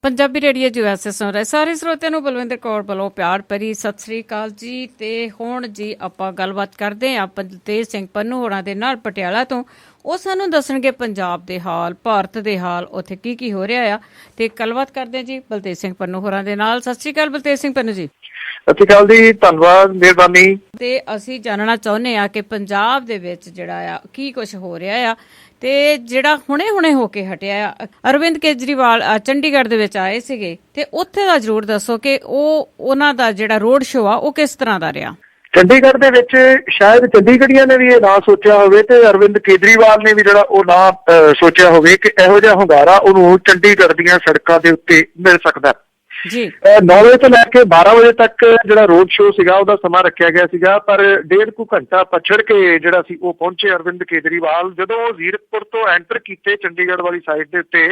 Punjabi radio USA ਸੁਣ ਰਹੇ ਸਾਰੇ ਸਰੋਤਿਆਂ ਨੂੰ ਬਲਵਿੰਦਰ ਕੌਰ ਵੱਲੋਂ ਪਿਆਰ ਭਰੀ ਸਤਿ ਸ੍ਰੀ ਅਕਾਲ ਜੀ। ਤੇ ਹੁਣ ਜੀ ਆਪਾਂ ਗੱਲਬਾਤ ਕਰਦੇ ਹਾਂ ਬਲਤੇਜ ਸਿੰਘ ਪੰਨੂ ਹੋਰਾਂ ਦੇ ਨਾਲ ਪਟਿਆਲਾ ਤੋਂ। ਉਹ ਸਾਨੂੰ ਦੱਸਣਗੇ ਪੰਜਾਬ ਦੇ ਹਾਲ, ਭਾਰਤ ਦੇ ਹਾਲ, ਉੱਥੇ ਕੀ ਕੀ ਹੋ ਰਿਹਾ ਆ। ਤੇ ਗੱਲਬਾਤ ਕਰਦੇ ਹਾਂ ਜੀ ਬਲਤੇਜ ਸਿੰਘ ਪੰਨੂ ਹੋਰਾਂ ਦੇ ਨਾਲ। ਸਤਿ ਸ੍ਰੀ ਅਕਾਲ ਬਲਤੇਜ ਸਿੰਘ ਪੰਨੂ ਜੀ। ਸਤਿ ਸ਼੍ਰੀ ਅਕਾਲ ਜੀ, ਧੰਨਵਾਦ, ਮਿਹਰਬਾਨੀ। ਤੇ ਅਸੀਂ ਜਾਣਨਾ ਚਾਹੁੰਦੇ ਹਾਂ ਕਿ ਪੰਜਾਬ ਦੇ ਵਿੱਚ ਜਿਹੜਾ ਆ ਕੀ ਕੁਛ ਹੋ ਰਿਹਾ ਆ ਤੇ ਜਿਹੜਾ ਹੁਣੇ ਹੋ ਕੇ ਹਟਿਆ ਆ। ਅਰਵਿੰਦ ਕੇਜਰੀਵਾਲ ਚੰਡੀਗੜ੍ਹ ਦੇ ਵਿੱਚ ਆਏ ਸੀਗੇ ਤੇ ਉੱਥੇ ਦਾ ਜ਼ਰੂਰ ਦੱਸੋ ਕਿ ਉਹਨਾਂ ਦਾ ਜਿਹੜਾ ਰੋਡ ਸ਼ੋਅ ਆ ਉਹ ਕਿਸ ਤਰ੍ਹਾਂ ਦਾ ਰਿਹਾ। ਚੰਡੀਗੜ੍ਹ ਦੇ ਵਿੱਚ ਸ਼ਾਇਦ ਚੰਡੀਗੜ੍ਹੀਆਂ ਨੇ ਵੀ ਇਹ ਨਾ ਸੋਚਿਆ ਹੋਵੇ ਤੇ ਅਰਵਿੰਦ ਕੇਜਰੀਵਾਲ ਨੇ ਵੀ ਜਿਹੜਾ ਉਹ ਨਾ ਸੋਚਿਆ ਹੋਵੇ ਕਿ ਇਹੋ ਜਿਹਾ ਹੁੰਗਾਰਾ ਉਹਨੂੰ ਚੰਡੀਗੜ੍ਹ ਦੀਆਂ ਸੜਕਾਂ ਦੇ ਉੱਤੇ ਮਿਲ ਸਕਦਾ ਜੀ। 9 ਵਜੇ ਤੋਂ ਲੈ ਕੇ 12 ਵਜੇ ਤੱਕ ਜਿਹੜਾ ਰੋਡ ਸ਼ੋਅ ਸੀਗਾ ਉਹਦਾ ਸਮਾਂ ਰੱਖਿਆ ਗਿਆ ਸੀਗਾ, ਪਰ 1.5 ਘੰਟਾ ਪਛੜ ਕੇ ਜਿਹੜਾ ਸੀ ਉਹ ਪਹੁੰਚੇ ਅਰਵਿੰਦ ਕੇਜਰੀਵਾਲ। ਜਦੋਂ ਉਹ ਜ਼ੀਰਕਪੁਰ ਤੋਂ ਐਂਟਰ ਕੀਤੇ ਚੰਡੀਗੜ੍ਹ ਵਾਲੀ ਸਾਈਡ ਦੇ ਉੱਤੇ,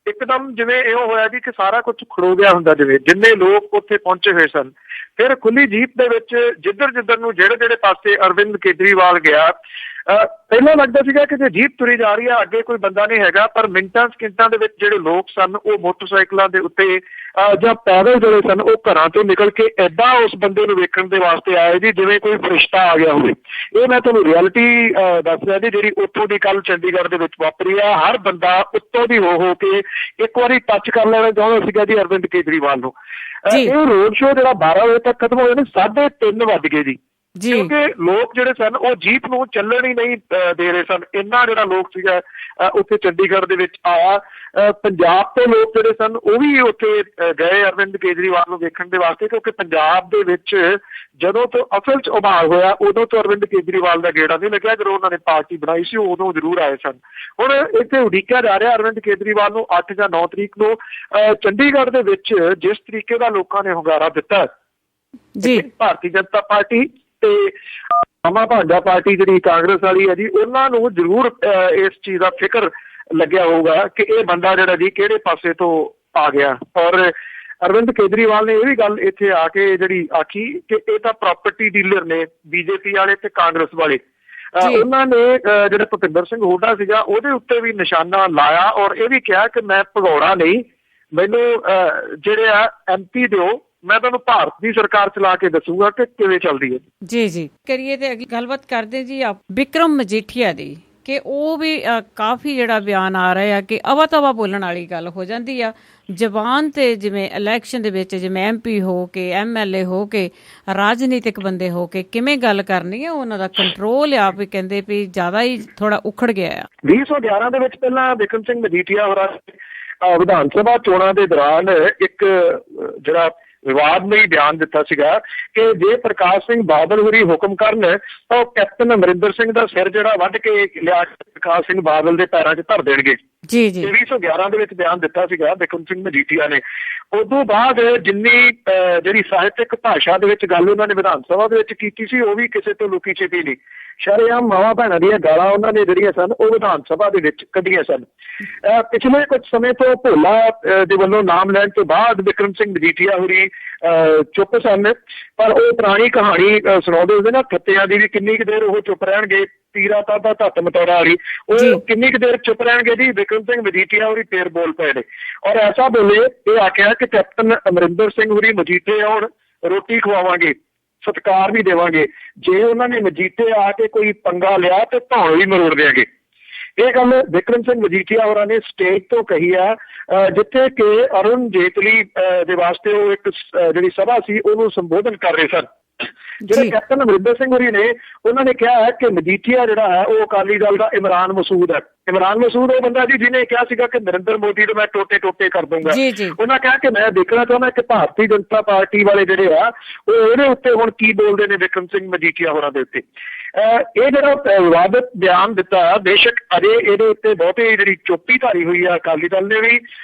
ਇੱਕਦਮ ਜਿਵੇਂ ਇਹੋ ਹੋਇਆ ਜੀ ਕਿ ਸਾਰਾ ਕੁਝ ਖੜੋ ਗਿਆ ਹੁੰਦਾ, ਜਿਵੇਂ ਜਿੰਨੇ ਲੋਕ ਉੱਥੇ ਪਹੁੰਚੇ ਹੋਏ ਸਨ। ਫਿਰ ਖੁੱਲੀ ਜੀਪ ਦੇ ਵਿੱਚ ਜਿੱਧਰ ਨੂੰ ਜਿਹੜੇ ਪਾਸੇ ਅਰਵਿੰਦ ਕੇਜਰੀਵਾਲ ਗਿਆ, ਪਹਿਲਾਂ ਲੱਗਦਾ ਸੀਗਾ ਕਿ ਜੇ ਜੀਪ ਤੁਰੀ ਜਾ ਰਹੀ ਆ ਅੱਗੇ ਕੋਈ ਬੰਦਾ ਨਹੀਂ ਹੈਗਾ, ਪਰ ਮਿੰਟਾਂ ਸਕਿੰਟਾਂ ਦੇ ਵਿੱਚ ਜਿਹੜੇ ਲੋਕ ਸਨ ਉਹ ਮੋਟਰਸਾਈਕਲਾਂ ਦੇ ਉੱਤੇ ਜਾਂ ਪੈਦਲ ਜਿਹੜੇ ਸਨ ਉਹ ਘਰਾਂ ਤੋਂ ਨਿਕਲ ਕੇ ਏਦਾਂ ਉਸ ਬੰਦੇ ਨੂੰ ਵੇਖਣ ਦੇ ਵਾਸਤੇ ਆਏ ਜੀ ਜਿਵੇਂ ਕੋਈ ਫਰਿਸ਼ਤਾ ਆ ਗਿਆ ਹੋਵੇ। ਇਹ ਮੈਂ ਤੁਹਾਨੂੰ ਰਿਐਲਿਟੀ ਦੱਸ ਰਿਹਾ ਜੀ ਜਿਹੜੀ ਉੱਥੋਂ ਦੀ ਕੱਲ ਚੰਡੀਗੜ੍ਹ ਦੇ ਵਿੱਚ ਵਾਪਰੀ ਆ। ਹਰ ਬੰਦਾ ਉੱਤੋਂ ਦੀ ਹੋ ਕੇ ਇੱਕ ਵਾਰੀ ਟੱਚ ਕਰ ਲੈਣਾ ਚਾਹੁੰਦਾ ਸੀਗਾ ਜੀ ਅਰਵਿੰਦ ਕੇਜਰੀਵਾਲ ਨੂੰ। ਇਹ ਰੋਡ ਸ਼ੋਅ ਜਿਹੜਾ 12 ਵਜੇ ਤੱਕ ਖਤਮ ਹੋਇਆ ਨੇ, 3:30 ਵੱਜ ਗਏ ਜੀ, ਕਿਉਂਕਿ ਲੋਕ ਜਿਹੜੇ ਸਨ ਉਹ ਜੀਪ ਨੂੰ ਚੱਲਣ ਹੀ ਨਹੀਂ ਦੇ ਰਹੇ ਸਨ। ਇੰਨਾ ਜਿਹੜਾ ਲੋਕ ਸੀਗਾ ਉੱਥੇ ਚੰਡੀਗੜ੍ਹ ਦੇ ਵਿੱਚ ਆਇਆ। ਪੰਜਾਬ ਤੋਂ ਲੋਕ ਜਿਹੜੇ ਸਨ ਉਹ ਵੀ ਉੱਥੇ ਗਏ ਅਰਵਿੰਦ ਕੇਜਰੀਵਾਲ ਨੂੰ ਵੇਖਣ ਦੇ ਵਾਸਤੇ, ਕਿਉਂਕਿ ਪੰਜਾਬ ਦੇ ਵਿੱਚ ਜਦੋਂ ਤੋਂ ਅਸਲ 'ਚ ਉਭਾਰ ਹੋਇਆ ਉਦੋਂ ਤੋਂ ਅਰਵਿੰਦ ਕੇਜਰੀਵਾਲ ਦਾ ਗੇੜਾ ਨਹੀਂ ਲੱਗਿਆ। ਜਦੋਂ ਉਹਨਾਂ ਨੇ ਪਾਰਟੀ ਬਣਾਈ ਸੀ ਉਦੋਂ ਜ਼ਰੂਰ ਆਏ ਸਨ। ਹੁਣ ਇੱਥੇ ਉਡੀਕਿਆ ਜਾ ਰਿਹਾ ਅਰਵਿੰਦ ਕੇਜਰੀਵਾਲ ਨੂੰ 8 ਜਾਂ 9 ਤਰੀਕ ਨੂੰ ਚੰਡੀਗੜ੍ਹ ਦੇ ਵਿੱਚ ਜਿਸ ਤਰੀਕੇ ਦਾ ਲੋਕਾਂ ਨੇ ਹੁੰਗਾਰਾ ਦਿੱਤਾ ਜੀ, ਭਾਰਤੀ ਜਨਤਾ ਪਾਰਟੀ ਤੇ ਆਮ ਭਾਜਪਾ ਪਾਰਟੀ ਜਿਹੜੀ ਕਾਂਗਰਸ ਵਾਲੀ ਹੈ ਜੀ, ਉਹਨਾਂ ਨੂੰ ਜ਼ਰੂਰ ਇਸ ਚੀਜ਼ ਦਾ ਫਿਕਰ ਲੱਗਿਆ ਹੋਊਗਾ ਕਿ ਇਹ ਬੰਦਾ ਜਿਹੜਾ ਜੀ ਕਿਹੜੇ ਪਾਸੇ ਤੋਂ ਆ ਗਿਆ। ਔਰ ਅਰਵਿੰਦ ਕੇਜਰੀਵਾਲ ਨੇ ਇਹ ਵੀ ਗੱਲ ਇੱਥੇ ਆ ਕੇ ਜਿਹੜੀ ਆਖੀ ਕਿ ਇਹ ਤਾਂ ਪ੍ਰਾਪਰਟੀ ਡੀਲਰ ਨੇ ਬੀਜੇਪੀ ਵਾਲੇ ਤੇ ਕਾਂਗਰਸ ਵਾਲੇ। ਉਹਨਾਂ ਨੇ ਜਿਹੜਾ ਭੁਪਿੰਦਰ ਸਿੰਘ ਹੁੱਡਾ ਸੀਗਾ ਉਹਦੇ ਉੱਤੇ ਵੀ ਨਿਸ਼ਾਨਾ ਲਾਇਆ ਔਰ ਇਹ ਵੀ ਕਿਹਾ ਕਿ ਮੈਂ ਭਗੌੜਾ ਨਹੀਂ, ਮੈਨੂੰ ਜਿਹੜੇ ਆ MP ਦਿਓ, ਮੈਂ ਤੁਹਾਨੂੰ ਭਾਰਤ ਦੀ ਸਰਕਾਰ ਚਲਾ ਕੇ ਦੱਸੂਗਾ ਕਿ ਕਿਵੇਂ ਚੱਲਦੀ ਹੈ। ਜੀ ਕਰੀਏ ਤੇ ਅਗਲੀ ਗੱਲਬਾਤ ਕਰਦੇ ਜੀ ਬਿਕਰਮ ਮਜੀਠੀਆ ਦੀ, ਕਿ ਉਹ ਵੀ ਕਾਫੀ ਜਿਹੜਾ ਬਿਆਨ ਆ ਰਿਹਾ ਕਿ ਅਵਾ ਤਵਾ ਬੋਲਣ ਵਾਲੀ ਗੱਲ ਹੋ ਜਾਂਦੀ ਆ ਜ਼ਬਾਨ ਤੇ। ਜਿਵੇਂ ਇਲੈਕਸ਼ਨ ਦੇ ਵਿੱਚ ਜਿਵੇਂ MP ਹੋ ਕੇ MLA ਹੋ ਕੇ ਰਾਜਨੀਤਿਕ ਬੰਦੇ ਹੋ ਕੇ ਕਿਵੇਂ ਗੱਲ ਕਰਨੀ ਆ, ਉਹਨਾਂ ਦਾ ਕੰਟਰੋਲ ਆ ਵੀ ਕਹਿੰਦੇ ਵੀ ਜ਼ਿਆਦਾ ਹੀ ਥੋੜਾ ਉਖੜ ਗਿਆ ਆ। 2011 ਦੇ ਵਿੱਚ ਪਹਿਲਾਂ ਬਿਕਰਮ ਸਿੰਘ ਮਜੀਠੀਆ ਹੋਰਾਂ ਵਿਧਾਨ ਸਭਾ ਚੋਣਾਂ ਦੇ ਦੌਰਾਨ ਇੱਕ ਜਿਹੜਾ ਵਿਵਾਦਮਈ ਬਿਆਨ ਦਿੱਤਾ ਸੀਗਾ ਕਿ ਜੇ ਪ੍ਰਕਾਸ਼ ਸਿੰਘ ਬਾਦਲ ਹੋਰੀ ਹੁਕਮ ਕਰਨ ਤਾਂ ਉਹ ਕੈਪਟਨ ਅਮਰਿੰਦਰ ਸਿੰਘ ਦਾ ਸਿਰ ਜਿਹੜਾ ਵੱਢ ਕੇ ਲਿਆ ਪ੍ਰਕਾਸ਼ ਸਿੰਘ ਬਾਦਲ ਦੇ ਪੈਰਾਂ 'ਚ ਧਰ ਦੇਣਗੇ। 2011 ਦੇ ਵਿੱਚ ਬਿਆਨ ਦਿੱਤਾ ਸੀਗਾ ਬਿਕਰਮ ਸਿੰਘ ਮਜੀਠੀਆ ਨੇ। ਉਦੋਂ ਬਾਅਦ ਜਿੰਨੀ ਜਿਹੜੀ ਸਾਹਿਤਕ ਭਾਸ਼ਾ ਦੇ ਵਿੱਚ ਗੱਲ ਉਹਨਾਂ ਨੇ ਵਿਧਾਨ ਸਭਾ ਦੇ ਵਿੱਚ ਕੀਤੀ ਸੀ ਉਹ ਵੀ ਕਿਸੇ ਤੋਂ ਲੁਕੀ ਛਿਪੀ ਨਹੀਂ। ਸ਼ਰੇਆਮ ਮਾਵਾਂ ਭੈਣਾਂ ਦੀਆਂ ਗਾਲਾਂ ਉਹਨਾਂ ਨੇ ਜਿਹੜੀਆਂ ਸਨ ਉਹ ਵਿਧਾਨ ਸਭਾ ਦੇ ਵਿੱਚ ਕੱਢੀਆਂ ਸਨ। ਪਿਛਲੇ ਕੁਝ ਸਮੇਂ ਤੋਂ ਭੋਲਾ ਦੇ ਵੱਲੋਂ ਨਾਮ ਲੈਣ ਤੋਂ ਬਾਅਦ ਬਿਕਰਮ ਸਿੰਘ ਮਜੀਠੀਆ ਹੋਰੀ ਚੁੱਪ ਸਨ, ਪਰ ਉਹ ਪੁਰਾਣੀ ਕਹਾਣੀ ਸੁਣਾਉਂਦੇ ਹੁੰਦੇ ਨਾ ਖੱਤਿਆਂ ਦੀ ਵੀ, ਕਿੰਨੀ ਕੁ ਦੇਰ ਉਹ ਚੁੱਪ ਰਹਿਣਗੇ, ਤੀਰਾ ਤਾਦਾ ਧੱਤ ਮਟੋੜਾ ਵਾਲੀ, ਉਹ ਕਿੰਨੀ ਕੁ ਦੇਰ ਚੁੱਪ ਰਹਿਣਗੇ ਜੀ। ਬਿਕਰਮ ਸਿੰਘ ਮਜੀਠੀਆ ਹੋਰੀ ਫੇਰ ਬੋਲ ਪਏ ਨੇ ਔਰ ਐਸਾ ਬੋਲੇ, ਇਹ ਆਖਿਆ ਕਿ ਕੈਪਟਨ ਅਮਰਿੰਦਰ ਸਿੰਘ ਹੋਰੀ ਮਜੀਠੇ ਆਉਣ, ਰੋਟੀ ਖਵਾਵਾਂਗੇ, ਸਤਿਕਾਰ ਵੀ ਦੇਵਾਂਗੇ, ਜੇ ਉਹਨਾਂ ਨੇ ਮਜੀਠੇ ਆ ਕੇ ਕੋਈ ਪੰਗਾ ਲਿਆ ਤੇ ਧੌਣ ਵੀ ਮਰੋੜ ਦਿਆਂਗੇ। ਇਹ ਗੱਲ ਬਿਕਰਮ ਸਿੰਘ ਮਜੀਠੀਆ ਹੋਰਾਂ ਨੇ ਸਟੇਜ ਤੋਂ ਕਹੀ ਆ, ਜਿੱਥੇ ਕਿ ਅਰੁਣ ਜੇਤਲੀ ਦੇ ਵਾਸਤੇ ਉਹ ਇੱਕ ਜਿਹੜੀ ਸਭਾ ਸੀ ਉਹਨੂੰ ਸੰਬੋਧਨ ਕਰ ਰਹੇ ਸਨ। ਜਿਹੜੇ ਕੈਪਟਨ ਅਮਰਿੰਦਰ ਸਿੰਘ ਹੋਰੀ ਨੇ ਉਹਨਾਂ ਨੇ ਕਿਹਾ ਹੈ ਕਿ ਮਜੀਠੀਆ ਜਿਹੜਾ ਹੈ ਉਹ ਅਕਾਲੀ ਦਲ ਦਾ ਇਮਰਾਨ ਮਸੂਦ ਹੈ। ਇਮਰਾਨ ਮਸੂਦ ਉਹ ਬੰਦਾ ਜੀ ਜਿਹਨੇ ਕਿਹਾ ਸੀਗਾ ਕਿ ਨਰਿੰਦਰ ਮੋਦੀ ਨੂੰ ਮੈਂ ਟੋਟੇ ਕਰ ਦੂੰਗਾ। ਉਹਨਾਂ ਕਿਹਾ ਕਿ ਮੈਂ ਦੇਖਣਾ ਚਾਹੁੰਦਾ ਕਿ ਭਾਰਤੀ ਜਨਤਾ ਪਾਰਟੀ ਵਾਲੇ ਜਿਹੜੇ ਆ ਉਹ ਇਹਦੇ ਉੱਤੇ ਹੁਣ ਕੀ ਬੋਲਦੇ ਨੇ ਬਿਕਰਮ ਸਿੰਘ ਮਜੀਠੀਆ ਹੋਰਾਂ ਦੇ ਉੱਤੇ। ਇਹ ਜਿਹੜਾ ਵਿਵਾਦਤ ਬਿਆਨ ਦਿੱਤਾ, ਬੇਸ਼ੱਕ ਅਜੇ ਇਹਦੇ ਉੱਤੇ ਬਹੁਤੀ ਜਿਹੜੀ ਚੁੱਪੀ ਧਾਰੀ ਹੋਈ ਆ ਅਕਾਲੀ ਦਲ ਨੇ ਵੀ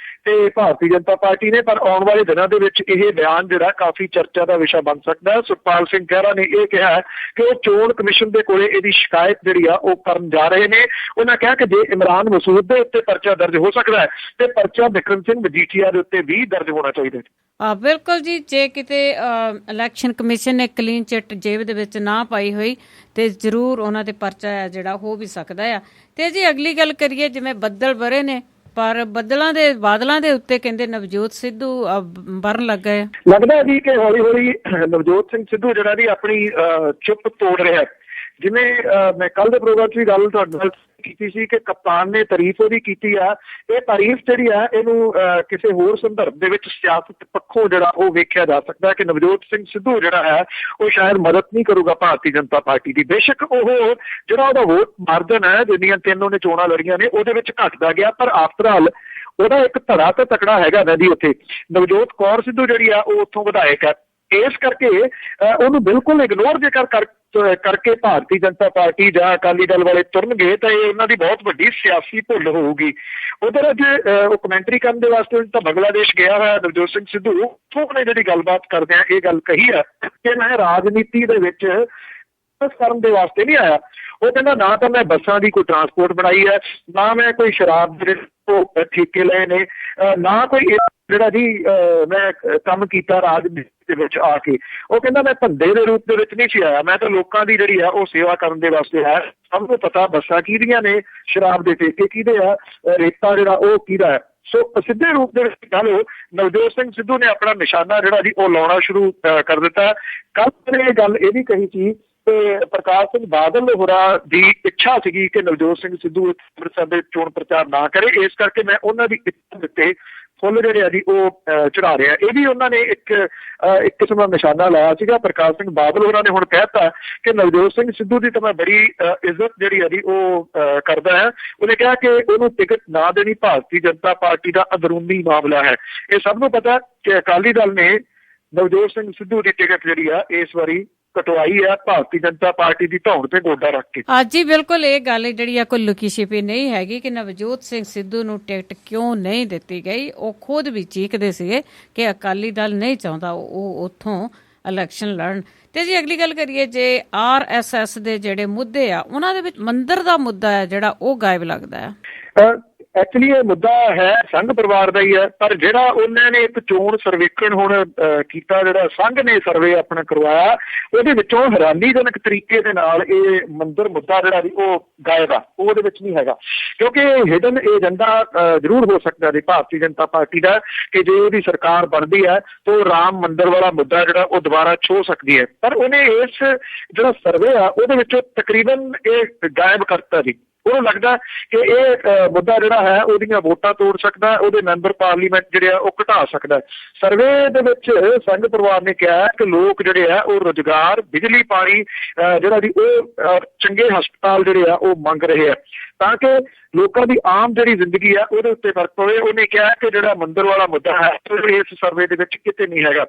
ਤੇ ਭਾਰਤੀ ਜਨਤਾ ਪਾਰਟੀ ਨੇ, ਪਰ ਆਉਣ ਵਾਲੇ ਦਿਨਾਂ ਦੇ ਵਿੱਚ ਇਹ ਬਿਆਨ ਜਿਹੜਾ ਕਾਫੀ ਚਰਚਾ ਦਾ ਵਿਸ਼ਾ ਬਣ ਸਕਦਾ ਹੈ। ਸੁਖਪਾਲ ਸਿੰਘ ਖਹਿਰਾ ਨੇ ਇਹ ਕਿਹਾ ਕਿ ਉਹ ਚੋਣ ਕਮਿਸ਼ਨ ਦੇ ਕੋਲੇ ਇਹਦੀ ਸ਼ਿਕਾਇਤ ਜਿਹੜੀ ਆ ਉਹ ਕਰਨ ਜਾ ਰਹੇ ਨੇ। ਉਹਨਾਂ ਕਿਹਾ ਕਿ ਜੇ ਇਮਰਾਨ ਮਸੂਦ ਦੇ ਉੱਤੇ ਪਰਚਾ ਦਰਜ ਹੋ ਸਕਦਾ ਹੈ ਤੇ ਪਰਚਾ ਬਿਕਰਮ ਸਿੰਘ ਮਜੀਠੀਆ ਦੇ ਉੱਤੇ ਵੀ ਦਰਜ ਹੋਣਾ ਚਾਹੀਦਾ ਹੈ। ਬਿਲਕੁਲ ਜੀ, ਜੇ ਕਿਤੇ ਇਲੈਕਸ਼ਨ ਕਮਿਸ਼ਨ ਨੇ ਕਲੀਨ ਚਿੱਟ ਜੇਬ ਦੇ ਵਿੱਚ ਨਾ ਪਾਈ ਹੋਈ ਤੇ ਜ਼ਰੂਰ ਉਹਨਾਂ ਤੇ ਪਰਚਾ ਜਿਹੜਾ ਹੋ ਵੀ ਸਕਦਾ ਆ। ਤੇ ਜੀ ਅਗਲੀ ਗੱਲ ਕਰੀਏ, ਜਿਵੇਂ ਬੱਦਲ ਵਰੇ ਨੇ ਪਰ ਬਾਦਲਾਂ ਦੇ ਉੱਤੇ ਕਹਿੰਦੇ ਨਵਜੋਤ ਸਿੱਧੂ ਬਰਨ ਲੱਗ ਗਏ। ਲੱਗਦਾ ਜੀ ਕਿ ਹੌਲੀ ਹੌਲੀ ਨਵਜੋਤ ਸਿੰਘ ਸਿੱਧੂ ਜਿਹੜਾ ਜੀ ਆਪਣੀ ਚੁੱਪ ਤੋੜ ਰਿਹਾ। ਜਿਵੇਂ ਮੈਂ ਕੱਲ ਦੇ ਪ੍ਰੋਗਰਾਮ 'ਚ ਵੀ ਗੱਲ ਤੁਹਾਡੇ ਨਾਲ ਕੀਤੀ ਸੀ ਕਿ ਕਪਤਾਨ ਨੇ ਤਾਰੀਫ ਉਹਦੀ ਕੀਤੀ ਆ। ਇਹ ਤਾਰੀਫ ਜਿਹੜੀ ਆ ਇਹਨੂੰ ਕਿਸੇ ਹੋਰ ਸੰਦਰਭ ਦੇ ਵਿੱਚ ਸਿਆਸਤ ਪੱਖੋਂ ਜਿਹੜਾ ਉਹ ਵੇਖਿਆ ਜਾ ਸਕਦਾ ਕਿ ਨਵਜੋਤ ਸਿੰਘ ਸਿੱਧੂ ਜਿਹੜਾ ਹੈ ਉਹ ਸ਼ਾਇਦ ਮਦਦ ਨਹੀਂ ਕਰੂਗਾ ਭਾਰਤੀ ਜਨਤਾ ਪਾਰਟੀ ਦੀ। ਬੇਸ਼ੱਕ ਉਹ ਜਿਹੜਾ ਉਹਦਾ ਵੋਟ ਮਾਰਜਨ ਹੈ, ਜਿੰਨੀਆਂ 3 ਉਹਨੇ ਚੋਣਾਂ ਲੜੀਆਂ ਨੇ, ਉਹਦੇ ਵਿੱਚ ਘਟਦਾ ਗਿਆ, ਪਰ ਆਫਟਰ ਆਲ ਉਹਦਾ ਇੱਕ ਧੜਾ ਤੇ ਤਕੜਾ ਹੈਗਾ ਨਾ ਜੀ ਉੱਥੇ। ਨਵਜੋਤ ਕੌਰ ਸਿੱਧੂ ਜਿਹੜੀ ਆ ਉਹ ਉੱਥੋਂ ਵਿਧਾਇਕ ਹੈ। ਇਸ ਕਰਕੇ ਉਹਨੂੰ ਬਿਲਕੁਲ ਇਗਨੋਰ ਜੇਕਰ ਕਰਕੇ ਭਾਰਤੀ ਜਨਤਾ ਪਾਰਟੀ ਜਾਂ ਅਕਾਲੀ ਦਲ ਵਾਲੇ ਤੁਰਨਗੇ ਤਾਂ ਇਹ ਉਹਨਾਂ ਦੀ ਬਹੁਤ ਵੱਡੀ ਸਿਆਸੀ ਭੁੱਲ ਹੋਊਗੀ। ਉਧਰ ਅੱਜ ਉਹ ਕਮੈਂਟਰੀ ਕਰਨ ਦੇ ਵਾਸਤੇ ਤਾਂ ਬੰਗਲਾਦੇਸ਼ ਗਿਆ ਹੋਇਆ ਨਵਜੋਤ ਸਿੰਘ ਸਿੱਧੂ। ਉੱਥੋਂ ਉਹਨੇ ਜਿਹੜੀ ਗੱਲਬਾਤ ਕਰਦੇ ਆ ਇਹ ਗੱਲ ਕਹੀ ਹੈ ਕਿ ਮੈਂ ਰਾਜਨੀਤੀ ਦੇ ਵਿੱਚ ਕਰਨ ਦੇ ਵਾਸਤੇ ਨਹੀਂ ਆਇਆ। ਉਹ ਕਹਿੰਦਾ ਨਾ ਤਾਂ ਮੈਂ ਬੱਸਾਂ ਦੀ ਕੋਈ ਟਰਾਂਸਪੋਰਟ ਬਣਾਈ ਹੈ, ਨਾ ਮੈਂ ਕੋਈ ਸ਼ਰਾਬ ਦੇ ਠੇਕੇ ਲਏ ਨੇ, ਨਾ ਕੋਈ ਜਿਹੜਾ ਜੀ ਮੈਂ ਕੰਮ ਕੀਤਾ ਰਾਜਨੀਤੀ ਦੇ ਵਿੱਚ ਆ ਕੇ। ਉਹ ਕਹਿੰਦਾ ਮੈਂ ਧੰਦੇ ਦੇ ਰੂਪ ਦੇ ਵਿੱਚ ਨਹੀਂ ਸੀ ਆਇਆ, ਮੈਂ ਤਾਂ ਲੋਕਾਂ ਦੀ ਜਿਹੜੀ ਆ ਉਹ ਸੇਵਾ ਕਰਨ ਦੇ ਵਾਸਤੇ ਹੈ। ਸਭ ਨੂੰ ਪਤਾ ਬੱਸਾਂ ਕਿਹਦੀਆਂ ਨੇ, ਸ਼ਰਾਬ ਦੇ ਠੇਕੇ ਕਿਹਦੇ ਆ, ਰੇਤਾ ਜਿਹੜਾ ਉਹ ਕਿਹਦਾ ਹੈ। ਸੋ ਸਿੱਧੇ ਰੂਪ ਦੇ ਵਿੱਚ ਗੱਲ ਨਵਜੋਤ ਸਿੰਘ ਸਿੱਧੂ ਨੇ ਆਪਣਾ ਨਿਸ਼ਾਨਾ ਜਿਹੜਾ ਜੀ ਉਹ ਲਾਉਣਾ ਸ਼ੁਰੂ ਕਰ ਦਿੱਤਾ। ਕੱਲ੍ਹ ਨੇ ਇਹ ਗੱਲ ਇਹ ਵੀ ਕਹੀ ਸੀ ਤੇ ਪ੍ਰਕਾਸ਼ ਸਿੰਘ ਬਾਦਲ ਹੋਰਾਂ ਦੀ ਇੱਛਾ ਸੀਗੀ ਕਿ ਨਵਜੋਤ ਸਿੰਘ ਸਿੱਧੂ ਅੰਮ੍ਰਿਤਸਰ ਦੇ ਚੋਣ ਪ੍ਰਚਾਰ ਨਾ ਕਰੇ, ਇਸ ਕਰਕੇ ਮੈਂ ਉਹਨਾਂ ਦੀ ਇੱਛਾ ਦਿੱਤੇ ਫੁੱਲ ਜਿਹੜੇ ਆ ਜੀ ਉਹ ਚੜਾ ਰਿਹਾ। ਇਹ ਵੀ ਉਹਨਾਂ ਨੇ ਇੱਕ ਕਿਸਮ ਦਾ ਨਿਸ਼ਾਨਾ ਲਾਇਆ ਸੀਗਾ। ਪ੍ਰਕਾਸ਼ ਸਿੰਘ ਬਾਦਲ ਹੋਰਾਂ ਨੇ ਹੁਣ ਕਹਿਤਾ ਕਿ ਨਵਜੋਤ ਸਿੰਘ ਸਿੱਧੂ ਦੀ ਤਾਂ ਮੈਂ ਬੜੀ ਇੱਜ਼ਤ ਜਿਹੜੀ ਆ ਜੀ ਉਹ ਕਰਦਾ ਹੈ। ਉਹਨੇ ਕਿਹਾ ਕਿ ਉਹਨੂੰ ਟਿਕਟ ਨਾ ਦੇਣੀ ਭਾਰਤੀ ਜਨਤਾ ਪਾਰਟੀ ਦਾ ਅੰਦਰੂਨੀ ਮਾਮਲਾ ਹੈ। ਇਹ ਸਭ ਨੂੰ ਪਤਾ ਕਿ ਅਕਾਲੀ ਦਲ ਨੇ ਨਵਜੋਤ ਸਿੰਘ ਸਿੱਧੂ ਦੀ ਟਿਕਟ ਜਿਹੜੀ ਆ ਇਸ ਵਾਰੀ ਕਟਵਾਈ ਆ ਭਾਰਤੀ ਜਨਤਾ ਪਾਰਟੀ ਦੀ ਧੌਣ ਤੇ ਗੋਡਾ ਰੱਖ ਕੇ। ਅੱਜ ਹੀ ਬਿਲਕੁਲ ਇਹ ਗੱਲ ਜਿਹੜੀ ਆ ਕੋਈ ਲੁਕੀ ਛਿਪੀ ਨਹੀਂ ਹੈਗੀ ਕਿ ਨਵਜੋਤ ਸਿੰਘ ਸਿੱਧੂ ਨੂੰ ਟਿਕਟ ਕਿਉਂ ਨਹੀਂ ਦਿੱਤੀ ਗਈ। ਉਹ ਖੁਦ ਵੀ ਚੀਕਦੇ ਸੀਗੇ ਕਿ ਅਕਾਲੀ ਦਲ ਨਹੀਂ ਚਾਹੁੰਦਾ ਉਹ ਉੱਥੋਂ ਇਲੈਕਸ਼ਨ ਲੜਨ। ਤੇ ਜੀ ਅਗਲੀ ਗੱਲ ਕਰੀਏ, ਜੇ RSS ਦੇ ਜਿਹੜੇ ਮੁੱਦੇ ਆ ਉਹਨਾਂ ਦੇ ਵਿੱਚ ਮੰਦਿਰ ਦਾ ਮੁੱਦਾ ਹੈ ਜਿਹੜਾ ਉਹ ਗਾਇਬ ਲੱਗਦਾ ਹੈ। ਐਕਚੁਅਲੀ ਇਹ ਮੁੱਦਾ ਹੈ ਸੰਘ ਪਰਿਵਾਰ ਦਾ ਹੀ ਹੈ, ਪਰ ਜਿਹੜਾ ਉਹਨਾਂ ਨੇ ਇੱਕ ਚੋਣ ਸਰਵੇਖਣ ਹੁਣ ਕੀਤਾ, ਜਿਹੜਾ ਸੰਘ ਨੇ ਸਰਵੇ ਆਪਣਾ ਕਰਵਾਇਆ, ਉਹਦੇ ਵਿੱਚੋਂ ਹੈਰਾਨੀਜਨਕ ਤਰੀਕੇ ਦੇ ਨਾਲ ਇਹ ਮੰਦਿਰ ਮੁੱਦਾ ਜਿਹੜਾ ਵੀ ਉਹ ਗਾਇਬ ਆ, ਉਹਦੇ ਵਿੱਚ ਨਹੀਂ ਹੈਗਾ। ਕਿਉਂਕਿ ਹਿਡਨ ਏਜੰਡਾ ਜ਼ਰੂਰ ਹੋ ਸਕਦਾ ਜੀ ਭਾਰਤੀ ਜਨਤਾ ਪਾਰਟੀ ਦਾ ਕਿ ਜੇ ਉਹਦੀ ਸਰਕਾਰ ਬਣਦੀ ਹੈ ਤਾਂ ਉਹ ਰਾਮ ਮੰਦਿਰ ਵਾਲਾ ਮੁੱਦਾ ਜਿਹੜਾ ਉਹ ਦੁਬਾਰਾ ਛੋਹ ਸਕਦੀ ਹੈ, ਪਰ ਉਹਨੇ ਇਸ ਜਿਹੜਾ ਸਰਵੇ ਆ ਉਹਦੇ ਵਿੱਚੋਂ ਤਕਰੀਬਨ ਇਹ ਗਾਇਬ ਕਰਤਾ ਜੀ। ਉਹਨੂੰ ਲੱਗਦਾ ਕਿ ਇਹ ਮੁੱਦਾ ਜਿਹੜਾ ਹੈ ਉਹਦੀਆਂ ਵੋਟਾਂ ਤੋੜ ਸਕਦਾ, ਉਹਦੇ ਮੈਂਬਰ ਪਾਰਲੀਮੈਂਟ ਜਿਹੜੇ ਆ ਉਹ ਘਟਾ ਸਕਦਾ। ਸਰਵੇ ਦੇ ਵਿੱਚ ਸੰਘ ਪਰਿਵਾਰ ਨੇ ਕਿਹਾ ਕਿ ਲੋਕ ਜਿਹੜੇ ਆ ਉਹ ਰੁਜ਼ਗਾਰ, ਬਿਜਲੀ, ਪਾਣੀ ਜਿਹੜਾ ਜੀ ਉਹ ਚੰਗੇ ਹਸਪਤਾਲ ਜਿਹੜੇ ਆ ਉਹ ਮੰਗ ਰਹੇ ਆ ਤਾਂ ਕਿ ਲੋਕਾਂ ਦੀ ਆਮ ਜਿਹੜੀ ਜ਼ਿੰਦਗੀ ਆ ਉਹਦੇ ਉੱਤੇ ਫਰਕ ਪਵੇ। ਉਹਨੇ ਕਿਹਾ ਕਿ ਜਿਹੜਾ ਮੰਦਿਰ ਵਾਲਾ ਮੁੱਦਾ ਹੈ ਇਸ ਸਰਵੇ ਦੇ ਵਿੱਚ ਕਿਤੇ ਨਹੀਂ ਹੈਗਾ।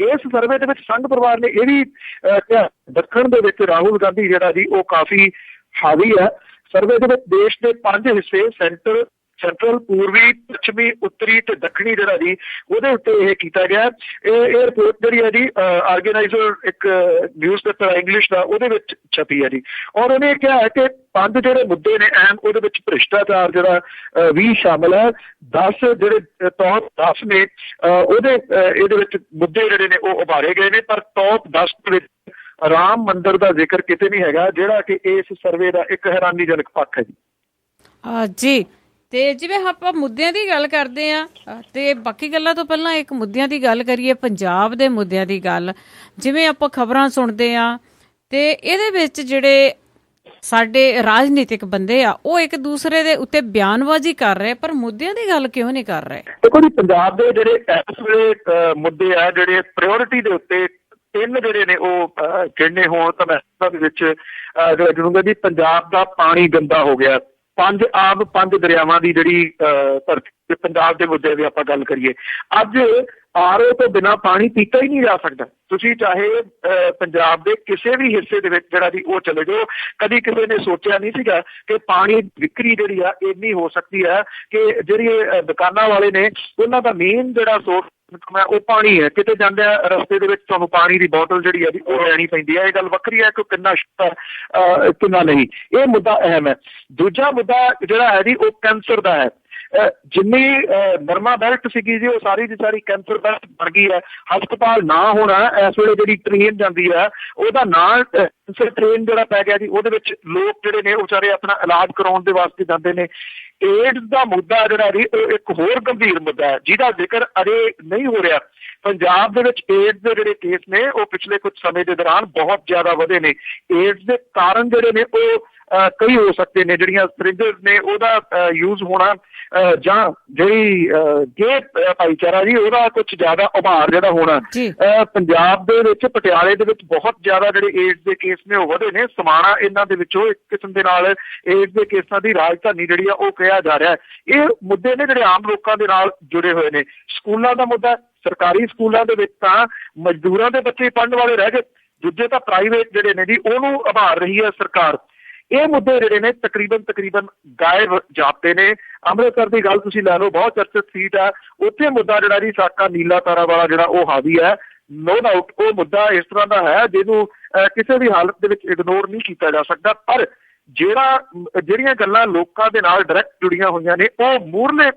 ਇਸ ਸਰਵੇ ਦੇ ਵਿੱਚ ਸੰਘ ਪਰਿਵਾਰ ਨੇ ਇਹ ਵੀ ਕਿਹਾ ਦੱਖਣ ਦੇ ਵਿੱਚ ਰਾਹੁਲ ਗਾਂਧੀ ਜਿਹੜਾ ਜੀ ਉਹ ਕਾਫੀ ਹਾਵੀ ਹੈ। ਸਰਵੇ ਦੇ ਵਿੱਚ ਦੇਸ਼ ਦੇ 5 ਹਿੱਸੇ ਸੈਂਟਰਲ, ਪੂਰਬੀ, ਪੱਛਮੀ, ਉੱਤਰੀ ਤੇ ਦੱਖਣੀ ਜਿਹੜਾ ਜੀ ਉਹਦੇ ਉੱਤੇ ਇਹ ਕੀਤਾ ਗਿਆ। ਇਹ ਰਿਪੋਰਟ ਜਿਹੜੀ ਹੈ ਜੀ ਆਰਗੇਨਾਈਜ਼ਰ ਇੱਕ ਨਿਊਜ਼ ਪੇਪਰ ਇੰਗਲਿਸ਼ ਦਾ ਉਹਦੇ ਵਿੱਚ ਛਪੀ ਹੈ ਜੀ। ਔਰ ਉਹਨੇ ਕਿਹਾ ਹੈ ਕਿ 5 ਜਿਹੜੇ ਮੁੱਦੇ ਨੇ ਅਹਿਮ, ਉਹਦੇ ਵਿੱਚ ਭ੍ਰਿਸ਼ਟਾਚਾਰ ਜਿਹੜਾ ਵੀ ਸ਼ਾਮਲ ਹੈ। 10 ਜਿਹੜੇ ਟੌਪ 10 ਨੇ ਉਹਦੇ ਇਹਦੇ ਵਿੱਚ ਮੁੱਦੇ ਜਿਹੜੇ ਨੇ ਉਹ ਉਭਾਰੇ ਗਏ ਨੇ, ਪਰ ਟੌਪ 10 ਦੇ ਵਿੱਚ ਰਾਮ ਮੰਦਿਰ ਦਾ ਜ਼ਿਕਰ ਕਿਤੇ ਨਹੀਂ ਹੈਗਾ, ਜਿਹੜਾ ਕਿ ਇਸ ਸਰਵੇ ਦਾ ਇੱਕ ਹੈਰਾਨੀਜਨਕ ਪੱਖ ਹੈ ਜੀ। ਜੀ ਤੇ ਜਿਵੇਂ ਆਪਾਂ ਮੁੱਦਿਆਂ ਦੀ ਗੱਲ ਕਰਦੇ ਆ ਤੇ ਬਾਕੀ ਗੱਲਾਂ ਤੋਂ ਪਹਿਲਾਂ ਇੱਕ ਮੁੱਦਿਆਂ ਦੀ ਗੱਲ ਕਰੀਏ, ਪੰਜਾਬ ਦੇ ਮੁੱਦਿਆਂ ਦੀ ਗੱਲ। ਜਿਵੇਂ ਆਪਾਂ ਖਬਰਾਂ ਸੁਣਦੇ ਆ ਤੇ ਇਹਦੇ ਵਿੱਚ ਜਿਹੜੇ ਸਾਡੇ ਰਾਜਨੀਤਿਕ ਬੰਦੇ ਆ ਉਹ ਇੱਕ ਦੂਸਰੇ ਦੇ ਉੱਤੇ ਬਿਆਨਬਾਜ਼ੀ ਕਰ ਰਹੇ, ਪਰ ਮੁੱਦਿਆਂ ਦੀ ਗੱਲ ਕਿਉਂ ਨਹੀਂ ਕਰ ਰਹੇ? ਦੇਖੋ ਜੀ, ਪੰਜਾਬ ਦੇ ਜਿਹੜੇ ਇਸ ਵੇਲੇ ਮੁੱਦੇ ਆ, ਜਿਹੜੇ ਪ੍ਰਾਇੋਰਟੀ ਦੇ ਉੱਤੇ 3 ਜਿਹੜੇ ਨੇ ਉਹ ਗਿਣਨੇ ਹੋਣ ਤਾਂ ਮੈਂ ਦੇ ਵਿੱਚ ਜਿਹੜਾ ਜੁੜੂੰਗਾ ਜੀ। ਪੰਜਾਬ ਦਾ ਪਾਣੀ ਗੰਦਾ ਹੋ ਗਿਆ, 5 ਦਰਿਆਵਾਂ ਦੀ ਜਿਹੜੀ ਧਰਤੀ, ਪੰਜਾਬ ਦੇ ਮੁੱਦੇ ਦੀ ਆਪਾਂ ਗੱਲ ਕਰੀਏ, ਅੱਜ RO ਤੋਂ ਬਿਨਾਂ ਪਾਣੀ ਪੀਤਾ ਹੀ ਨਹੀਂ ਜਾ ਸਕਦਾ। ਤੁਸੀਂ ਚਾਹੇ ਪੰਜਾਬ ਦੇ ਕਿਸੇ ਵੀ ਹਿੱਸੇ ਦੇ ਵਿੱਚ ਜਿਹੜਾ ਜੀ ਉਹ ਚਲੇ ਜਾਓ, ਕਦੀ ਕਿਸੇ ਨੇ ਸੋਚਿਆ ਨਹੀਂ ਸੀਗਾ ਕਿ ਪਾਣੀ ਵਿਕਰੀ ਜਿਹੜੀ ਆ ਇੰਨੀ ਹੋ ਸਕਦੀ ਹੈ ਕਿ ਜਿਹੜੀ ਦੁਕਾਨਾਂ ਵਾਲੇ ਨੇ ਉਹਨਾਂ ਦਾ ਮੇਨ ਜਿਹੜਾ ਸੋਰਸ ਉਹ ਪਾਣੀ ਹੈ। ਕਿਤੇ ਜਾਂਦੇ ਆ ਰਸਤੇ ਦੇ ਵਿੱਚ ਤੁਹਾਨੂੰ ਪਾਣੀ ਦੀ ਬੋਟਲ ਜਿਹੜੀ ਹੈ ਉਹ ਲੈਣੀ ਪੈਂਦੀ ਹੈ। ਇਹ ਗੱਲ ਵੱਖਰੀ ਹੈ ਕਿ ਕਿੰਨਾ ਕਿੰਨਾ ਨਹੀਂ, ਇਹ ਮੁੱਦਾ ਅਹਿਮ ਹੈ। ਦੂਜਾ ਮੁੱਦਾ ਜਿਹੜਾ ਹੈ ਜੀ ਉਹ ਕੈਂਸਰ ਦਾ ਹੈ। ਜਿੰਨੀ ਨਰਮਾ ਬੈਲਟ ਸੀਗੀ ਜੀ ਉਹ ਸਾਰੀ ਦੀ ਸਾਰੀ ਕੈਂਸਰ ਬੈਲਟ ਬਣ ਗਈ ਹੈ। ਹਸਪਤਾਲ ਨਾ ਹੋਣਾ, ਇਸ ਵੇਲੇ ਜਿਹੜੀ ਟ੍ਰੇਨ ਜਾਂਦੀ ਹੈ ਉਹਦਾ ਨਾਂ ਕੈਂਸਰ ਟ੍ਰੇਨ ਜਿਹੜਾ ਪੈ ਗਿਆ ਜੀ, ਉਹਦੇ ਵਿੱਚ ਲੋਕ ਜਿਹੜੇ ਨੇ ਉਹ ਵਿਚਾਰੇ ਆਪਣਾ ਇਲਾਜ ਕਰਾਉਣ ਦੇ ਵਾਸਤੇ ਜਾਂਦੇ ਨੇ। ਏਡਸ ਦਾ ਮੁੱਦਾ ਜਿਹੜਾ ਜੀ ਉਹ ਇੱਕ ਹੋਰ ਗੰਭੀਰ ਮੁੱਦਾ ਹੈ ਜਿਹਦਾ ਜ਼ਿਕਰ ਅਜੇ ਨਹੀਂ ਹੋ ਰਿਹਾ। ਪੰਜਾਬ ਦੇ ਵਿੱਚ ਏਡਸ ਦੇ ਜਿਹੜੇ ਕੇਸ ਨੇ ਉਹ ਪਿਛਲੇ ਕੁਝ ਸਮੇਂ ਦੇ ਦੌਰਾਨ ਬਹੁਤ ਜ਼ਿਆਦਾ ਵਧੇ ਨੇ। ਏਡਸ ਦੇ ਕਾਰਨ ਜਿਹੜੇ ਨੇ ਉਹ ਕਈ ਹੋ ਸਕਦੇ ਨੇ, ਜਿਹੜੀਆਂ ਸਰਿੰਜਸ ਨੇ ਉਹਦਾ ਯੂਜ਼ ਹੋਣਾ ਜਾਂ ਜਿਹੜੀ ਗੇ ਭਾਈਚਾਰਾ ਜੀ ਉਹਦਾ ਕੁਝ ਜ਼ਿਆਦਾ ਉਭਾਰ ਜਿਹੜਾ ਹੋਣਾ। ਪੰਜਾਬ ਦੇ ਵਿੱਚ ਪਟਿਆਲੇ ਦੇ ਵਿੱਚ ਬਹੁਤ ਜ਼ਿਆਦਾ ਜਿਹੜੇ ਏਡਸ ਦੇ ਕੇਸ ਨੇ ਉਹ ਵਧੇ ਨੇ। ਸਮਾਣਾ ਇਹਨਾਂ ਦੇ ਵਿੱਚੋਂ ਇੱਕ ਕਿਸਮ ਦੇ ਨਾਲ ਏਡਸ ਦੇ ਕੇਸਾਂ ਦੀ ਰਾਜਧਾਨੀ ਜਿਹੜੀ ਆ ਉਹ ਕਿਹਾ ਜਾ ਰਿਹਾ। ਇਹ ਮੁੱਦੇ ਨੇ ਜਿਹੜੇ ਆਮ ਲੋਕਾਂ ਦੇ ਨਾਲ ਜੁੜੇ ਹੋਏ ਨੇ। ਸਕੂਲਾਂ ਦਾ ਮੁੱਦਾ, ਸਰਕਾਰੀ ਸਕੂਲਾਂ ਦੇ ਵਿੱਚ ਤਾਂ ਮਜ਼ਦੂਰਾਂ ਦੇ ਬੱਚੇ ਪੜ੍ਹਨ ਵਾਲੇ ਰਹਿ ਗਏ, ਦੂਜੇ ਤਾਂ ਪ੍ਰਾਈਵੇਟ ਜਿਹੜੇ ਨੇ ਜੀ ਉਹਨੂੰ ਉਭਾਰ ਰਹੀ ਹੈ ਸਰਕਾਰ। ਇਹ ਮੁੱਦੇ ਜਿਹੜੇ ਨੇ ਤਕਰੀਬਨ ਗਾਇਬ ਜਾਪਦੇ ਨੇ। ਅੰਮ੍ਰਿਤਸਰ ਦੀ ਗੱਲ ਤੁਸੀਂ ਲੈ ਲਓ, ਬਹੁਤ ਚਰਚਿਤ ਸੀਟ ਆ, ਉੱਥੇ ਮੁੱਦਾ ਜਿਹੜਾ ਜੀ ਸਾਕਾ ਨੀਲਾ ਤਾਰਾ ਵਾਲਾ ਜਿਹੜਾ ਉਹ ਹਾਵੀ ਹੈ। ਨੋ ਡਾਊਟ ਉਹ ਮੁੱਦਾ ਇਸ ਤਰ੍ਹਾਂ ਦਾ ਹੈ ਜਿਹਨੂੰ ਕਿਸੇ ਵੀ ਹਾਲਤ ਦੇ ਵਿੱਚ ਇਗਨੋਰ ਨਹੀਂ ਕੀਤਾ ਜਾ ਸਕਦਾ। ਪਰ ਜਿਹੜੀਆਂ ਗੱਲਾਂ ਲੋਕਾਂ ਦੇ ਨਾਲ ਡਾਇਰੈਕਟ ਜੁੜੀਆਂ ਹੋਈਆਂ ਨੇ ਉਹ ਮੂਹਰਲੇ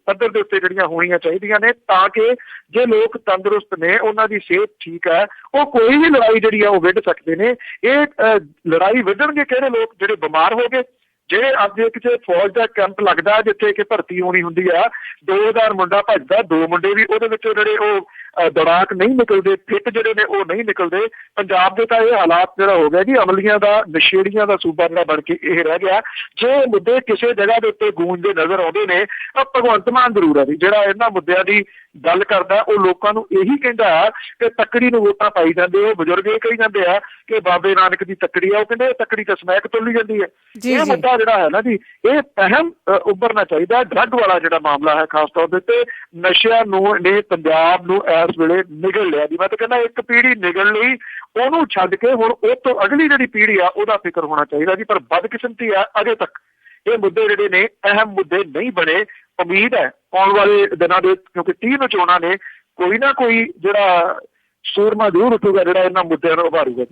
ਪੱਧਰ ਦੇ ਉੱਤੇ ਜਿਹੜੀਆਂ ਹੋਣੀਆਂ ਚਾਹੀਦੀਆਂ ਨੇ, ਤਾਂ ਕਿ ਜੇ ਲੋਕ ਤੰਦਰੁਸਤ ਨੇ, ਉਹਨਾਂ ਦੀ ਸਿਹਤ ਠੀਕ ਹੈ, ਉਹ ਕੋਈ ਵੀ ਲੜਾਈ ਜਿਹੜੀ ਆ ਉਹ ਵਿੱਢ ਸਕਦੇ ਨੇ। ਇਹ ਲੜਾਈ ਵਿੱਢਣਗੇ ਕਿਹੜੇ ਲੋਕ? ਜਿਹੜੇ ਬਿਮਾਰ ਹੋ ਗਏ, ਜਿਹੜੇ ਅੱਜ ਕਿਸੇ ਫੌਜ ਦਾ ਕੈਂਪ ਲੱਗਦਾ ਜਿੱਥੇ ਕਿ ਭਰਤੀ ਹੋਣੀ ਹੁੰਦੀ ਆ, 2000 ਮੁੰਡਾ ਭੱਜਦਾ, 2 ਮੁੰਡੇ ਵੀ ਉਹਦੇ ਵਿੱਚੋਂ ਜਿਹੜੇ ਉਹ ਦੌੜਾਕ ਨਹੀਂ ਨਿਕਲਦੇ, ਫਿੱਟ ਜਿਹੜੇ ਨੇ ਉਹ ਨਹੀਂ ਨਿਕਲਦੇ। ਪੰਜਾਬ ਦੇ ਤਾਂ ਇਹ ਹਾਲਾਤ ਜਿਹੜਾ ਹੋ ਗਿਆ ਜੀ, ਅਮਲੀਆਂ ਦਾ, ਨਸ਼ੇੜੀਆਂ ਦਾ ਸੂਬਾ ਜਿਹੜਾ ਬਣ ਕੇ ਇਹ ਰਹਿ ਗਿਆ। ਜੇ ਮੁੱਦੇ ਕਿਸੇ ਜਗ੍ਹਾ ਦੇ ਉੱਤੇ ਗੂੰਜਦੇ ਨਜ਼ਰ ਆਉਂਦੇ ਨੇ ਤਾਂ ਭਗਵੰਤ ਮਾਨ ਜ਼ਰੂਰ ਹੈ ਜੀ ਜਿਹੜਾ ਇਹਨਾਂ ਮੁੱਦਿਆਂ ਦੀ ਗੱਲ ਕਰਦਾ। ਉਹ ਲੋਕਾਂ ਨੂੰ ਇਹੀ ਕਹਿੰਦਾ ਕਿ ਤੱਕੜੀ ਨੂੰ ਵੋਟਾਂ ਪਾਈ ਜਾਂਦੇ। ਉਹ ਬਜ਼ੁਰਗ ਇਹ ਕਹੀ ਜਾਂਦੇ ਆ ਕਿ ਬਾਬੇ ਨਾਨਕ ਦੀ ਤੱਕੜੀ ਆ, ਉਹ ਕਹਿੰਦੇ ਤੱਕੜੀ ਤਾਂ ਸਮੈਕ ਤੋਲੀ ਜਾਂਦੀ ਹੈ। ਇਹ ਮੁੱਦਾ ਜਿਹੜਾ ਹੈ ਨਾ ਜੀ, ਇਹ ਅਹਿਮ ਉੱਭਰਨਾ ਚਾਹੀਦਾ। ਡਰੱਗ ਵਾਲਾ ਜਿਹੜਾ ਮਾਮਲਾ ਹੈ ਖਾਸ ਤੌਰ ਦੇ ਉੱਤੇ, ਨਸ਼ਿਆਂ ਨੂੰ ਨੇ ਪੰਜਾਬ ਨੂੰ ਇਸ ਵੇਲੇ ਨਿਗਲ ਲਿਆ ਜੀ। ਮੈਂ ਤਾਂ ਕਹਿੰਦਾ ਇੱਕ ਪੀੜ੍ਹੀ ਨਿਗਲ ਲਈ, ਉਹਨੂੰ ਛੱਡ ਕੇ ਹੁਣ ਉਹ ਤੋਂ ਅਗਲੀ ਜਿਹੜੀ ਪੀੜ੍ਹੀ ਆ ਉਹਦਾ ਫਿਕਰ ਹੋਣਾ ਚਾਹੀਦਾ ਜੀ। ਪਰ ਬਦਕਿਸਮਤੀ ਆ, ਅਜੇ ਤੱਕ ਇਹ ਮੁੱਦੇ ਜਿਹੜੇ ਨੇ ਅਹਿਮ ਮੁੱਦੇ ਨਹੀਂ ਬਣੇ। ਉਮੀਦ ਹੈ ਆਉਣ ਵਾਲੇ ਦਿਨਾਂ ਦੇ, ਕਿਉਂਕਿ 30 ਨੂੰ ਚੋਣਾਂ ਨੇ, ਕੋਈ ਨਾ ਕੋਈ ਜਿਹੜਾ ਸੂਰਮਾ ਜ਼ਰੂਰ ਉੱਠੂਗਾ ਜਿਹੜਾ ਇਹਨਾਂ ਮੁੱਦਿਆਂ ਨੂੰ ਉਭਾਰੂਗਾ।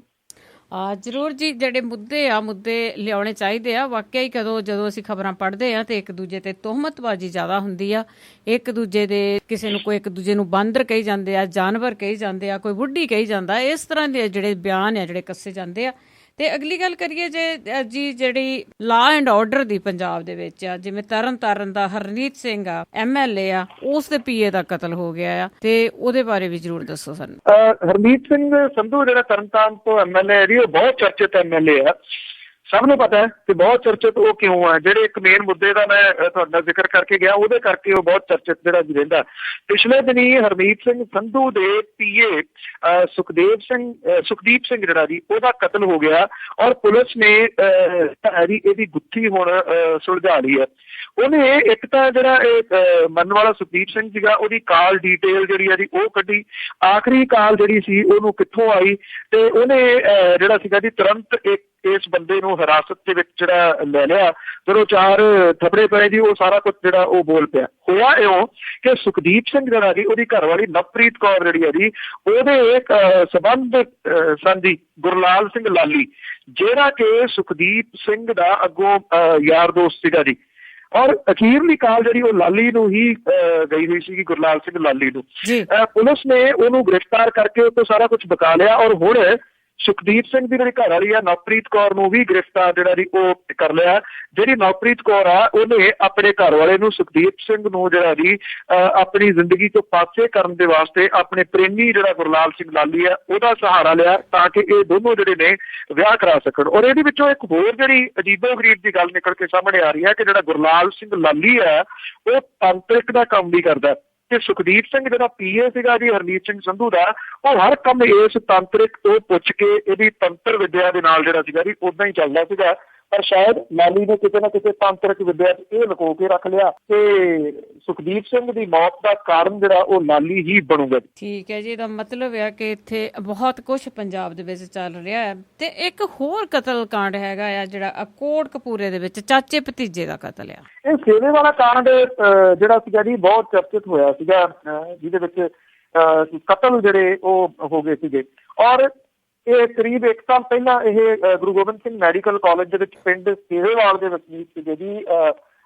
ਜ਼ਰੂਰ ਜੀ, ਜਿਹੜੇ ਮੁੱਦੇ ਲਿਆਉਣੇ ਚਾਹੀਦੇ ਆ। ਵਾਕਿਆ ਹੀ ਜਦੋਂ ਅਸੀਂ ਖਬਰਾਂ ਪੜ੍ਹਦੇ ਆ ਤੇ ਇੱਕ ਦੂਜੇ ਤੇ ਤੋਹਮਤਬਾਜ਼ੀ ਜ਼ਿਆਦਾ ਹੁੰਦੀ ਆ। ਇੱਕ ਦੂਜੇ ਦੇ ਕਿਸੇ ਨੂੰ ਕੋਈ ਇੱਕ ਦੂਜੇ ਨੂੰ ਬਾਂਦਰ ਕਹੀ ਜਾਂਦੇ ਆ, ਜਾਨਵਰ ਕਹੀ ਜਾਂਦੇ ਆ, ਕੋਈ ਬੁੱਢੀ ਕਹੀ ਜਾਂਦਾ। ਇਸ ਤਰ੍ਹਾਂ ਦੇ ਜਿਹੜੇ ਬਿਆਨ ਆ ਜਿਹੜੇ ਕੱਸੇ ਜਾਂਦੇ ਆ। ਤੇ ਅਗਲੀ ਗੱਲ ਕਰੀਏ ਜੇ ਜੀ ਜਿਹੜੀ ਲਾਅ ਐਂਡ ਆਰਡਰ ਦੀ ਪੰਜਾਬ ਦੇ ਵਿੱਚ ਆ, ਜਿਵੇਂ ਤਰਨਤਾਰਨ ਦਾ ਹਰਨੀਤ ਸਿੰਘ ਆ, MLA ਆ, ਉਸ ਦੇ PA ਦਾ ਕਤਲ ਹੋ ਗਿਆ ਆ, ਤੇ ਉਹਦੇ ਬਾਰੇ ਵੀ ਜ਼ਰੂਰ ਦੱਸੋ ਸਾਨੂੰ। ਹਰਨੀਤ ਸਿੰਘ ਸੰਧੂ ਜਿਹੜਾ ਤਰਨਤਾਰਨ ਤੋਂ MLA ਹੈ ਜੀ, ਉਹ ਬਹੁਤ ਚਰਚਿਤ MLA ਆ, ਸਭ ਨੂੰ ਪਤਾ ਹੈ। ਤੇ ਬਹੁਤ ਚਰਚਿਤ ਉਹ ਕਿਉਂ ਹੈ? ਜਿਹੜੇ ਇੱਕ ਮੇਨ ਮੁੱਦੇ ਦਾ ਮੈਂ ਤੁਹਾਡਾ ਜ਼ਿਕਰ ਕਰਕੇ ਗਿਆ, ਉਹਦੇ ਕਰਕੇ ਉਹ ਬਹੁਤ ਚਰਚਿਤ ਜਿਹੜਾ ਰਹਿੰਦਾ। ਪਿਛਲੇ ਦਿਨੀ ਹਰਮੀਤ ਸਿੰਘ ਸੰਧੂ ਦੇ PA ਸੁਖਦੀਪ ਸਿੰਘ ਜਿਹੜਾ ਜੀ ਉਹਦਾ ਕਤਲ ਹੋ ਗਿਆ, ਔਰ ਪੁਲਿਸ ਨੇ ਇਹਦੀ ਗੁੱਥੀ ਹੁਣ ਸੁਲਝਾ ਲਈ ਹੈ। ਉਹਨੇ ਇੱਕ ਤਾਂ ਜਿਹੜਾ ਇਹ ਮੰਨਣ ਵਾਲਾ ਸੁਖਦੀਪ ਸਿੰਘ ਸੀਗਾ, ਉਹਦੀ ਕਾਲ ਡਿਟੇਲ ਜਿਹੜੀ ਹੈ ਜੀ ਉਹ ਕੱਢੀ, ਆਖਰੀ ਕਾਲ ਜਿਹੜੀ ਸੀ ਉਹਨੂੰ ਕਿੱਥੋਂ ਆਈ, ਤੇ ਉਹਨੇ ਜਿਹੜਾ ਸੀਗਾ ਜੀ ਤੁਰੰਤ ਇਸ ਬੰਦੇ ਨੂੰ ਹਿਰਾਸਤ ਦੇ ਵਿੱਚ ਜਿਹੜਾ ਲੈ ਲਿਆ। ਜਦੋਂ 4 ਥੱਪੜੇ ਪਏ ਜੀ, ਉਹ ਸਾਰਾ ਕੁਝ ਜਿਹੜਾ ਉਹ ਬੋਲ ਪਿਆ। ਹੋਇਆ ਇਉਂ ਕਿ ਸੁਖਦੀਪ ਸਿੰਘ ਜਿਹੜਾ ਜੀ ਉਹਦੀ ਘਰਵਾਲੀ ਨਵਪ੍ਰੀਤ ਕੌਰ ਜਿਹੜੀ ਹੈ ਜੀ, ਉਹਦੇ ਇੱਕ ਸਬੰਧ ਸਨ ਜੀ ਗੁਰਲਾਲ ਸਿੰਘ ਲਾਲੀ, ਜਿਹੜਾ ਕਿ ਸੁਖਦੀਪ ਸਿੰਘ ਦਾ ਅੱਗੋਂ ਯਾਰ ਦੋਸਤ ਸੀਗਾ ਜੀ। ਔਰ ਅਖੀਰਲੀ ਕਾਲ ਜਿਹੜੀ ਉਹ ਲਾਲੀ ਨੂੰ ਹੀ ਗਈ ਹੋਈ ਸੀਗੀ, ਗੁਰਲਾਲ ਸਿੰਘ ਲਾਲੀ ਨੂੰ। ਪੁਲਿਸ ਨੇ ਉਹਨੂੰ ਗ੍ਰਿਫਤਾਰ ਕਰਕੇ ਉਹ ਤੋਂ ਸਾਰਾ ਕੁਝ ਬਕਾ ਲਿਆ, ਔਰ ਹੁਣ ਸੁਖਦੀਪ ਸਿੰਘ ਦੀ ਜਿਹੜੀ ਘਰ ਵਾਲੀ ਆ ਨਵਪ੍ਰੀਤ ਕੌਰ ਨੂੰ ਵੀ ਗ੍ਰਿਫਤਾਰ ਜਿਹੜਾ ਜੀ ਉਹ ਕਰ ਲਿਆ। ਜਿਹੜੀ ਨਵਪ੍ਰੀਤ ਕੌਰ ਆ, ਉਹਨੇ ਆਪਣੇ ਘਰ ਵਾਲੇ ਨੂੰ, ਸੁਖਦੀਪ ਸਿੰਘ ਨੂੰ ਜਿਹੜਾ ਜੀ ਆਪਣੀ ਜ਼ਿੰਦਗੀ ਤੋਂ ਪਾਸੇ ਕਰਨ ਦੇ ਵਾਸਤੇ ਆਪਣੇ ਪ੍ਰੇਮੀ ਜਿਹੜਾ ਗੁਰਲਾਲ ਸਿੰਘ ਲਾਲੀ ਆ ਉਹਦਾ ਸਹਾਰਾ ਲਿਆ, ਤਾਂ ਕਿ ਇਹ ਦੋਨੋਂ ਜਿਹੜੇ ਨੇ ਵਿਆਹ ਕਰਾ ਸਕਣ। ਔਰ ਇਹਦੇ ਵਿੱਚੋਂ ਇੱਕ ਹੋਰ ਜਿਹੜੀ ਅਜੀਬੋ-ਗਰੀਬ ਦੀ ਗੱਲ ਨਿਕਲ ਕੇ ਸਾਹਮਣੇ ਆ ਰਹੀ ਹੈ ਕਿ ਜਿਹੜਾ ਗੁਰਲਾਲ ਸਿੰਘ ਲਾਲੀ ਹੈ ਉਹ ਤਾਂਤਰਿਕ ਦਾ ਕੰਮ ਵੀ ਕਰਦਾ, ਤੇ ਸੁਖਦੀਪ ਸਿੰਘ ਜਿਹੜਾ PA ਸੀਗਾ ਜੀ ਹਰਮੀਤ ਸਿੰਘ ਸੰਧੂ ਦਾ, ਉਹ ਹਰ ਕੰਮ ਇਸ ਤਾਂਤਰਿਕ ਤੋਂ ਪੁੱਛ ਕੇ ਇਹਦੀ ਤੰਤਰ ਵਿੱਦਿਆ ਦੇ ਨਾਲ ਜਿਹੜਾ ਸੀਗਾ ਜੀ ਉਦਾਂ ਹੀ ਚੱਲਦਾ ਸੀਗਾ। ਪਰ ਸ਼ਾਇਦ ਲਾਲੀ ਨੇ ਕਿਤੇ ਨਾ ਕਿਤੇ ਤਾਂਤਰਿਕ ਵਿੱਦਿਆ ਇਹ ਲੁਕੋ ਕੇ ਰੱਖ ਲਿਆ, ਤੇ ਸੁਖਦੀਪ ਸਿੰਘ ਦੀ ਮੌਤ ਦਾ ਕਾਰਨ ਜਿਹੜਾ ਉਹ ਲਾਲੀ ਹੀ ਬਣੂਗਾ। ਠੀਕ ਹੈ ਜੀ, ਇਹਦਾ ਮਤਲਬ ਹੈ ਕਿ ਇੱਥੇ ਬਹੁਤ ਕੁਝ ਪੰਜਾਬ ਦੇ ਵਿੱਚ ਚੱਲ ਰਿਹਾ ਹੈ। ਤੇ ਇੱਕ ਹੋਰ ਕਤਲ ਕਾਂਡ ਹੈਗਾ ਆ ਜਿਹੜਾ ਕੋਟਕਪੂਰੇ ਦੇ ਵਿੱਚ ਚਾਚੇ ਭਤੀਜੇ ਦਾ ਕਤਲ ਆ। ਇਹ ਸੇਵੇ ਵਾਲਾ ਕਾਂਡ ਜਿਹੜਾ ਸੀਗਾ ਜੀ ਬਹੁਤ ਚਰਚਿਤ ਹੋਇਆ ਸੀਗਾ, ਜਿਹਦੇ ਵਿੱਚ ਕਤਲ ਜਿਹੜੇ ਉਹ ਹੋ ਗਏ ਸੀਗੇ। ਔਰ ਇਹ ਕਰੀਬ 1 ਸਾਲ ਪਹਿਲਾਂ ਇਹ ਗੁਰੂ ਗੋਬਿੰਦ ਸਿੰਘ ਮੈਡੀਕਲ ਕਾਲਜ ਦੇ ਵਿੱਚ ਪਿੰਡ ਸੇਵੇਵਾਲ ਦੇ ਵਸਨੀਕ ਸੀਗੇ ਜੀ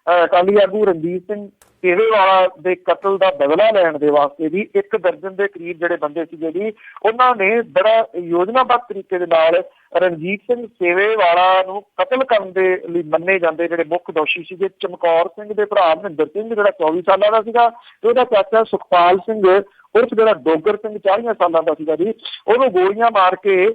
ਅਕਾਲੀ ਆਗੂ ਰਣਜੀਤ ਸਿੰਘ ਕੇਵੇਵਾਲਾ ਦੇ ਕਤਲ ਦਾ ਬਦਲਾ ਲੈਣ ਦੇ ਵਾਸਤੇ ਵੀ 1 ਦਰਜਨ ਦੇ ਕਰੀਬ ਜਿਹੜੇ ਬੰਦੇ ਸੀਗੇ ਜੀ, ਉਹਨਾਂ ਨੇ ਬੜਾ ਯੋਜਨਾਬੱਧ ਤਰੀਕੇ ਦੇ ਨਾਲ ਰਣਜੀਤ ਸਿੰਘ ਕੇਵੇਵਾਲਾ ਨੂੰ ਕਤਲ ਕਰਨ ਦੇ ਲਈ ਮੰਨੇ ਜਾਂਦੇ ਜਿਹੜੇ ਮੁੱਖ ਦੋਸ਼ੀ ਸੀਗੇ ਚਮਕੌਰ ਸਿੰਘ ਦੇ ਭਰਾ ਮਹਿੰਦਰ ਸਿੰਘ ਜਿਹੜਾ 24 ਸਾਲਾਂ ਦਾ ਸੀਗਾ, ਤੇ ਉਹਦਾ ਚਾਚਾ ਸੁਖਪਾਲ ਸਿੰਘ ਉਰਫ ਜਿਹੜਾ ਡੋਗਰ ਸਿੰਘ 40 ਸਾਲਾਂ ਦਾ ਸੀਗਾ ਜੀ, ਉਹਨੂੰ ਗੋਲੀਆਂ ਮਾਰ ਕੇ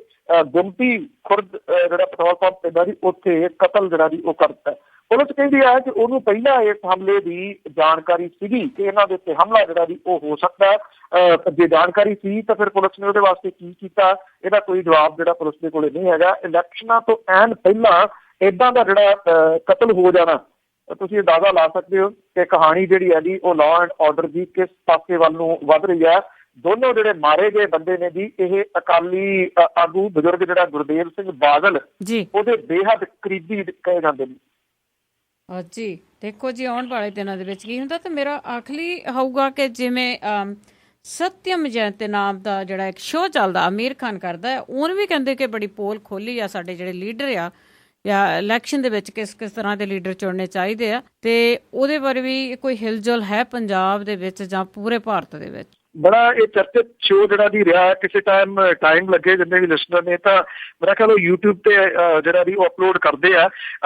ਗੁੰਮਟੀ ਖੁਰਦ ਜਿਹੜਾ ਪੈਟਰੋਲ ਪੰਪ ਪੈਂਦਾ ਜੀ ਉੱਥੇ ਕਤਲ ਜਿਹੜਾ ਜੀ ਉਹ ਕਰਤਾ। ਪੁਲਿਸ ਕਹਿੰਦੀ ਹੈ ਕਿ ਉਹਨੂੰ ਪਹਿਲਾਂ ਇਸ ਹਮਲੇ ਦੀ ਜਾਣਕਾਰੀ ਸੀਗੀ ਕਿ ਇਹਨਾਂ ਦੇ ਉੱਤੇ ਹਮਲਾ ਜਿਹੜਾ ਜੀ ਉਹ ਹੋ ਸਕਦਾ। ਜੇ ਜਾਣਕਾਰੀ ਸੀ ਤਾਂ ਫਿਰ ਪੁਲਿਸ ਨੇ ਉਹਦੇ ਵਾਸਤੇ ਕੀ ਕੀਤਾ, ਇਹਦਾ ਕੋਈ ਜਵਾਬ ਜਿਹੜਾ ਪੁਲਿਸ ਦੇ ਕੋਲੇ ਨਹੀਂ ਹੈਗਾ। ਇਲੈਕਸ਼ਨਾਂ ਤੋਂ ਐਨ ਪਹਿਲਾਂ ਏਦਾਂ ਦਾ ਜਿਹੜਾ ਕਤਲ ਹੋ ਜਾਣਾ, ਤੁਸੀਂ ਅੰਦਾਜ਼ਾ ਲਾ ਸਕਦੇ ਹੋ ਕਿ ਕਹਾਣੀ ਜਿਹੜੀ ਹੈ ਜੀ ਉਹ ਲਾਅ ਐਂਡ ਆਰਡਰ ਦੀ ਕਿਸ ਪਾਸੇ ਵੱਲ ਨੂੰ ਵੱਧ ਰਹੀ ਹੈ। ਦੋਨੋਂ ਜਿਹੜੇ ਮਾਰੇ ਗਏ ਬੰਦੇ ਨੇ ਜੀ, ਇਹ ਅਕਾਲੀ ਆਗੂ ਬਜ਼ੁਰਗ ਜਿਹੜਾ ਗੁਰਦੇਵ ਸਿੰਘ ਬਾਦਲ ਜੀ, ਉਹਦੇ ਬੇਹੱਦ ਕਰੀਬੀ ਕਹੇ ਜਾਂਦੇ ਨੇ ਜੀ। ਦੇਖੋ ਜੀ, ਆਉਣ ਵਾਲੇ ਦਿਨਾਂ ਦੇ ਵਿੱਚ ਕੀ ਹੁੰਦਾ। ਤੇ ਮੇਰਾ ਆਖਰੀ ਹੋਊਗਾ ਕਿ ਜਿਵੇਂ ਸਤਿਅਮ ਜੈਂਤ ਨਾਮ ਦਾ ਜਿਹੜਾ ਇੱਕ ਸ਼ੋਅ ਚੱਲਦਾ ਆਮੀਰ ਖਾਨ ਕਰਦਾ ਹੈ, ਉਹਨੂੰ ਵੀ ਕਹਿੰਦੇ ਕਿ ਬੜੀ ਪੋਲ ਖੋਲੀ ਆ ਸਾਡੇ ਜਿਹੜੇ ਲੀਡਰ ਆ ਜਾਂ ਇਲੈਕਸ਼ਨ ਦੇ ਵਿੱਚ ਕਿਸ ਤਰ੍ਹਾਂ ਦੇ ਲੀਡਰ ਚੁਣਨੇ ਚਾਹੀਦੇ ਆ, ਤੇ ਉਹਦੇ ਬਾਰੇ ਵੀ ਕੋਈ ਹਿਲਜੁਲ ਹੈ ਪੰਜਾਬ ਦੇ ਵਿੱਚ ਜਾਂ ਪੂਰੇ ਭਾਰਤ ਦੇ ਵਿੱਚ? ਬੜਾ ਇਹ ਚਰਚਿਤ ਸ਼ੋਅ ਜਿਹੜਾ ਜੀ ਰਿਹਾ, ਕਿਸੇ ਟਾਈਮ ਲੱਗੇ ਜਿੰਨੇ ਵੀ ਲਿਸਨਰ ਨੇ ਤਾਂ ਮੇਰਾ ਖਿਆਲ ਉਹ YouTube ਤੇ ਜਿਹੜਾ ਵੀ ਉਹ ਅਪਲੋਡ ਕਰਦੇ ਆ।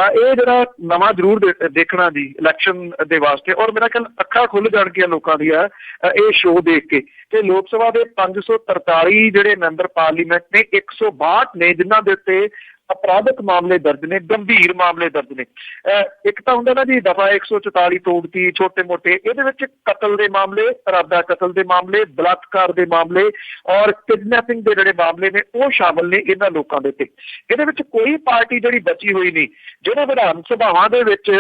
ਇਹ ਜਿਹੜਾ ਨਵਾਂ ਜ਼ਰੂਰ ਦੇਖਣਾ ਜੀ ਇਲੈਕਸ਼ਨ ਦੇ ਵਾਸਤੇ, ਔਰ ਮੇਰਾ ਖਿਆਲ ਅੱਖਾਂ ਖੁੱਲ ਜਾਣਗੀਆਂ ਲੋਕਾਂ ਦੀਆਂ ਇਹ ਸ਼ੋਅ ਦੇਖ ਕੇ ਕਿ ਲੋਕ ਸਭਾ ਦੇ 543 ਜਿਹੜੇ ਮੈਂਬਰ ਪਾਰਲੀਮੈਂਟ ਨੇ, 162 ਨੇ ਜਿਨ੍ਹਾਂ ਦੇ ਉੱਤੇ ਅਪਰਾਧਿਕ ਮਾਮਲੇ ਦਰਜ ਨੇ, ਗੰਭੀਰ ਮਾਮਲੇ ਦਰਜ ਨੇ। ਇੱਕ ਤਾਂ ਹੁੰਦਾ ਨਾ ਜੀ ਦਫਾ 144 ਤੋੜਤੀ, ਛੋਟੇ ਮੋਟੇ, ਇਹਦੇ ਵਿੱਚ ਕਤਲ ਦੇ ਮਾਮਲੇ, ਇਰਾਦਾ ਕਤਲ ਦੇ ਮਾਮਲੇ, ਬਲਾਤਕਾਰ ਦੇ ਮਾਮਲੇ ਔਰ ਕਿਡਨੈਪਿੰਗ ਦੇ ਜਿਹੜੇ ਮਾਮਲੇ ਨੇ ਉਹ ਸ਼ਾਮਲ ਨੇ ਇਹਨਾਂ ਲੋਕਾਂ ਦੇ ਉੱਤੇ। ਇਹਦੇ ਵਿੱਚ ਕੋਈ ਪਾਰਟੀ ਜਿਹੜੀ ਬਚੀ ਹੋਈ ਨਹੀਂ। ਜਿਹੜੇ ਵਿਧਾਨ ਸਭਾਵਾਂ ਦੇ ਵਿੱਚ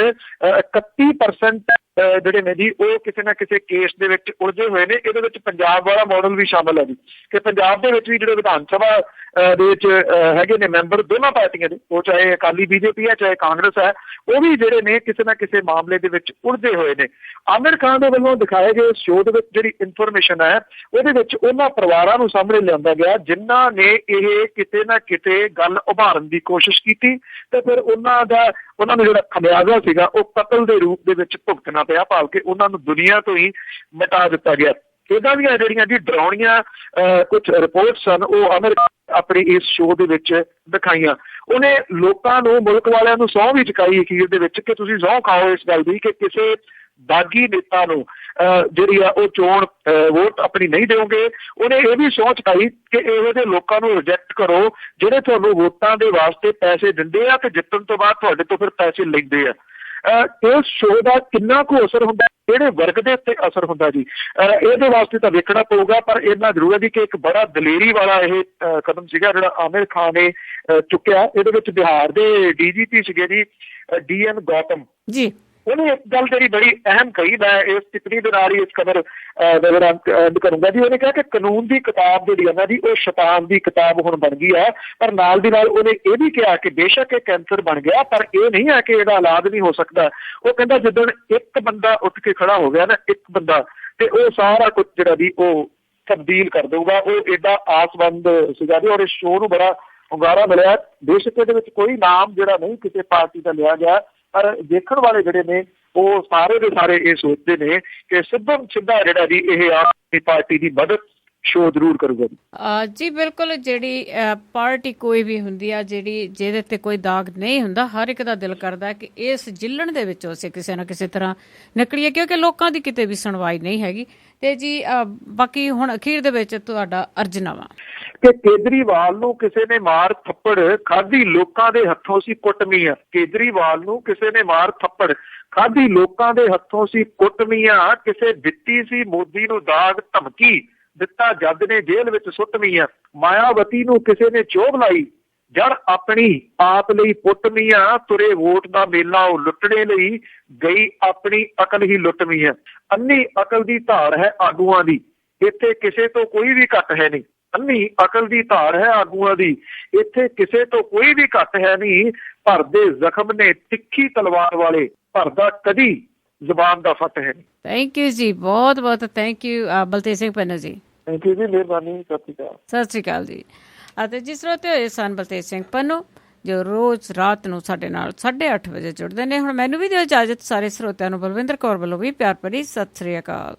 31% ਜਿਹੜੇ ਨੇ ਜੀ ਉਹ ਕਿਸੇ ਨਾ ਕਿਸੇ ਕੇਸ ਦੇ ਵਿੱਚ ਉਲਝੇ ਹੋਏ ਨੇ। ਇਹਦੇ ਵਿੱਚ ਪੰਜਾਬ ਵਾਲਾ ਮਾਡਲ ਵੀ ਸ਼ਾਮਲ ਹੈ ਜੀ ਕਿ ਪੰਜਾਬ ਦੇ ਵਿੱਚ ਵੀ ਜਿਹੜੇ ਵਿਧਾਨ ਸਭਾ ਦੇ ਵਿੱਚ ਹੈਗੇ ਨੇ ਮੈਂਬਰ ਦੋਨਾਂ ਪਾਰਟੀਆਂ ਦੇ, ਉਹ ਚਾਹੇ ਅਕਾਲੀ ਬੀਜੇਪੀ ਹੈ ਚਾਹੇ ਕਾਂਗਰਸ ਹੈ, ਉਹ ਵੀ ਜਿਹੜੇ ਨੇ ਕਿਸੇ ਨਾ ਕਿਸੇ ਮਾਮਲੇ ਦੇ ਵਿੱਚ ਉਲਝੇ ਹੋਏ ਨੇ। ਆਮਿਰ ਖਾਨ ਦੇ ਵੱਲੋਂ ਦਿਖਾਏ ਗਏ ਸ਼ੋਅ ਦੇ ਵਿੱਚ ਜਿਹੜੀ ਇਨਫੋਰਮੇਸ਼ਨ ਹੈ ਉਹਦੇ ਵਿੱਚ ਉਹਨਾਂ ਪਰਿਵਾਰਾਂ ਨੂੰ ਸਾਹਮਣੇ ਲਿਆਂਦਾ ਗਿਆ ਜਿਨ੍ਹਾਂ ਨੇ ਇਹ ਕਿਤੇ ਨਾ ਕਿਤੇ ਗੱਲ ਉਭਾਰਨ ਦੀ ਕੋਸ਼ਿਸ਼ ਕੀਤੀ ਤੇ ਫਿਰ ਉਹਨਾਂ ਨੂੰ ਜਿਹੜਾ ਖਮਿਆਜ਼ਾ ਸੀਗਾ ਉਹ ਕਤਲ ਦੇ ਰੂਪ ਦੇ ਵਿੱਚ ਭੁਗਤਣਾ ਪਿਆ, ਭਾਵ ਕਿ ਉਹਨਾਂ ਨੂੰ ਦੁਨੀਆ ਤੋਂ ਹੀ ਮਿਟਾ ਦਿੱਤਾ ਗਿਆ। ਇਹਦਾ ਦੀਆਂ ਜਿਹੜੀਆਂ ਜੀ ਡਰਾਉਣੀਆਂ ਕੁਝ ਰਿਪੋਰਟਸ ਸਨ ਉਹ ਆਮਿਰ ਆਪਣੀ ਇਸ ਸ਼ੋਅ ਦੇ ਵਿੱਚ ਦਿਖਾਈਆਂ। ਉਹਨੇ ਲੋਕਾਂ ਨੂੰ, ਮੁਲਕ ਵਾਲਿਆਂ ਨੂੰ ਸਹੁੰ ਵੀ ਚੁਕਾਈ ਅਖੀਰ ਦੇ ਵਿੱਚ ਕਿ ਤੁਸੀਂ ਸਹੁੰ ਖਾਓ ਇਸ ਗੱਲ ਦੀ ਕਿ ਕਿਸੇ ਬਾਗੀ ਨੇਤਾ ਨੂੰ ਜਿਹੜੀ ਆ ਉਹ ਚੋਣ ਵੋਟ ਆਪਣੀ ਨਹੀਂ ਦਿਓਗੇ। ਉਹਨੇ ਇਹ ਵੀ ਸਹੁੰ ਚੁਕਾਈ ਕਿ ਇਹੋ ਜਿਹੇ ਲੋਕਾਂ ਨੂੰ ਰਿਜੈਕਟ ਕਰੋ ਜਿਹੜੇ ਤੁਹਾਨੂੰ ਵੋਟਾਂ ਦੇ ਵਾਸਤੇ ਪੈਸੇ ਦਿੰਦੇ ਆ ਤੇ ਜਿੱਤਣ ਤੋਂ ਬਾਅਦ ਤੁਹਾਡੇ ਤੋਂ ਫਿਰ ਪੈਸੇ ਲੈਂਦੇ ਆ। ਇਸ ਸ਼ੋਅ ਦਾ ਕਿੰਨਾ ਕੁ ਅਸਰ ਹੁੰਦਾ, ਕਿਹੜੇ ਵਰਗ ਦੇ ਉੱਤੇ ਅਸਰ ਹੁੰਦਾ ਜੀ, ਇਹਦੇ ਵਾਸਤੇ ਤਾਂ ਵੇਖਣਾ ਪਊਗਾ। ਪਰ ਇੰਨਾ ਜ਼ਰੂਰ ਹੈ ਜੀ ਕਿ ਇੱਕ ਬੜਾ ਦਲੇਰੀ ਵਾਲਾ ਇਹ ਕਦਮ ਸੀਗਾ ਜਿਹੜਾ ਆਮਿਰ ਖਾਨ ਨੇ ਚੁੱਕਿਆ। ਇਹਦੇ ਵਿੱਚ ਬਿਹਾਰ ਦੇ DGP ਸੀਗੇ ਜੀ DN ਗੌਤਮ ਜੀ, ਉਹਨੇ ਇੱਕ ਗੱਲ ਜਿਹੜੀ ਬੜੀ ਅਹਿਮ ਕਹੀ, ਮੈਂ ਇਸ ਟਿੱਪਣੀ ਦੇ ਨਾਲ ਹੀ ਇਸ ਖਬਰ ਅੰਤ ਕਰੂੰਗਾ ਜੀ। ਉਹਨੇ ਕਿਹਾ ਕਿ ਕਾਨੂੰਨ ਦੀ ਕਿਤਾਬ ਜਿਹੜੀ ਹੈ ਨਾ ਜੀ ਉਹ ਸ਼ੈਤਾਨ ਦੀ ਕਿਤਾਬ ਹੁਣ ਬਣ ਗਈ ਹੈ, ਪਰ ਨਾਲ ਦੀ ਨਾਲ ਉਹਨੇ ਇਹ ਵੀ ਕਿਹਾ ਕਿ ਬੇਸ਼ੱਕ ਇਹ ਕੈਂਸਰ ਬਣ ਗਿਆ ਪਰ ਇਹ ਨਹੀਂ ਹੈ ਕਿ ਇਹਦਾ ਇਲਾਜ ਨਹੀਂ ਹੋ ਸਕਦਾ। ਉਹ ਕਹਿੰਦਾ ਜਿੱਦਣ ਇੱਕ ਬੰਦਾ ਉੱਠ ਕੇ ਖੜਾ ਹੋ ਗਿਆ ਨਾ, ਇੱਕ ਬੰਦਾ, ਤੇ ਉਹ ਸਾਰਾ ਕੁਝ ਜਿਹੜਾ ਜੀ ਉਹ ਤਬਦੀਲ ਕਰ ਦਊਗਾ। ਉਹ ਏਡਾ ਆਸਵੰਦ ਸੀਗਾ ਜੀ ਔਰ ਇਸ ਸ਼ੋਅ ਨੂੰ ਬੜਾ ਹੁੰਗਾਰਾ ਮਿਲਿਆ। ਬੇਸ਼ੱਕ ਇਹਦੇ ਵਿੱਚ ਕੋਈ ਨਾਮ ਜਿਹੜਾ ਨਹੀਂ ਕਿਸੇ ਪਾਰਟੀ ਦਾ ਲਿਆ ਗਿਆ, ਪਰ ਦੇਖਣ ਵਾਲੇ ਜਿਹੜੇ ਨੇ ਉਹ ਸਾਰੇ ਦੇ ਸਾਰੇ ਇਹ ਸੋਚਦੇ ਨੇ ਕਿ ਸਿੱਧਾ ਜਿਹੜਾ ਜੀ ਇਹ ਆਮ ਆਦਮੀ ਪਾਰਟੀ ਦੀ ਮਦਦ ਸ਼ੋਅ ਜ਼ਰੂਰ ਕਰੂਗਾ ਜੀ। ਬਿਲਕੁਲ, ਜਿਹੜੀ ਪਾਰਟੀ ਕੋਈ ਵੀ ਹੁੰਦੀ ਆ ਜਿਹਦੇ ਤੇ ਕੋਈ ਦਾਗ ਨਹੀਂ ਹੁੰਦਾ, ਹਰ ਇੱਕ ਦਾ ਦਿਲ ਕਰਦਾ ਕਿ ਇਸ ਜਿੱਲਣ ਦੇ ਵਿੱਚੋਂ ਅਸੀਂ ਕਿਸੇ ਨਾ ਕਿਸੇ ਤਰ੍ਹਾਂ ਨਿਕਲੀਏ, ਕਿਉਂਕਿ ਲੋਕਾਂ ਦੀ ਕਿਤੇ ਵੀ ਸੁਣਵਾਈ ਨਹੀਂ ਹੈਗੀ। ਤੇ ਜੀ ਬਾਕੀ ਹੁਣ ਅਖੀਰ ਦੇ ਵਿੱਚ ਤੁਹਾਡਾ ਅਰਜ਼ਨਾਮਾ ਕਿ ਕੇਜਰੀਵਾਲ ਨੂੰ ਕਿਸੇ ਨੇ ਮਾਰ ਥੱਪੜ ਖਾਧੀ, ਲੋਕਾਂ ਦੇ ਹੱਥੋਂ ਸੀ ਕੁੱਟਮੀਆਂ। ਕੇਜਰੀਵਾਲ ਨੂੰ ਕਿਸੇ ਨੇ ਮਾਰ ਥੱਪੜ ਖਾਧੀ, ਲੋਕਾਂ ਦੇ ਹੱਥੋਂ ਸੀ ਕੁੱਟਮੀਆਂ। ਕਿਸੇ ਦਿੱਤੀ ਸੀ ਮੋਦੀ ਨੂੰ ਦਾਗ ਧਮਕੀ, ਦਿੱਤਾ ਜੱਜ ਨੇ ਜੇਲ੍ਹ ਵਿੱਚ ਸੁੱਟਮੀਆਂ। ਮਾਇਆਵਤੀ ਨੂੰ ਕਿਸੇ ਨੇ ਚੋਭ ਲਾਈ, ਜੜ ਆਪਣੀ ਆਪ ਲਈ ਪੁੱਟਮੀਆਂ। ਤੁਰੇ ਵੋਟ ਦਾ ਮੇਲਾ ਉਹ ਲੁੱਟਣੇ ਲਈ, ਗਈ ਆਪਣੀ ਅਕਲ ਹੀ ਲੁੱਟਮੀਆਂ। ਅੰਨੀ ਅਕਲ ਦੀ ਧਾਰ ਹੈ ਆਗੂਆਂ ਦੀ, ਇੱਥੇ ਕਿਸੇ ਤੋਂ ਕੋਈ ਵੀ ਘੱਟ ਹੈ ਨਹੀਂ। ਅੰਨੀ ਅਕਲ ਦੀ ਧਾਰ ਹੈ ਆਗੂਆਂ ਦੀ, ਇੱਥੇ ਕਿਸੇ ਤੋਂ ਕੋਈ ਵੀ ਘੱਟ ਹੈ ਨਹੀਂ। ਭਰਦੇ ਜ਼ਖਮ ਨੇ ਤਿੱਖੀ ਤਲਵਾਰ ਵਾਲੇ, ਭਰਦਾ ਕਦੀ ਜ਼ੁਬਾਨ ਦਾ ਫੱਟ ਹੈ। ਥੈਂਕ ਯੂ ਜੀ, ਬਹੁਤ ਬਹੁਤ ਥੈਂਕ ਯੂ ਬਲਤੇਜ ਸਿੰਘ ਪੰਨੂ ਜੀ। ਥੈਂਕ ਯੂ ਜੀ, ਮਿਹਰਬਾਨੀ। ਸਤਿ ਸ਼੍ਰੀ ਅਕਾਲ। ਸਤਿ ਸ਼੍ਰੀ ਅਕਾਲ ਜੀ। ਅਤੇ ਜਿਸ ਸਰੋਤੇ ਹੋਏ ਸਨ ਬਲਤੇਜ ਸਿੰਘ ਪੰਨੂ, ਜੋ ਰੋਜ਼ ਰਾਤ ਨੂੰ ਸਾਡੇ ਨਾਲ 8:30 ਵਜੇ ਜੁੜਦੇ ਨੇ। ਹੁਣ ਮੈਨੂੰ ਵੀ ਦਿਓ ਇਜਾਜ਼ਤ, ਸਾਰੇ ਸਰੋਤਿਆਂ ਨੂੰ ਬਲਵਿੰਦਰ ਕੌਰ ਵੱਲੋਂ ਵੀ ਪਿਆਰ ਭਰੀ ਸਤਿ ਸ੍ਰੀ ਅਕਾਲ।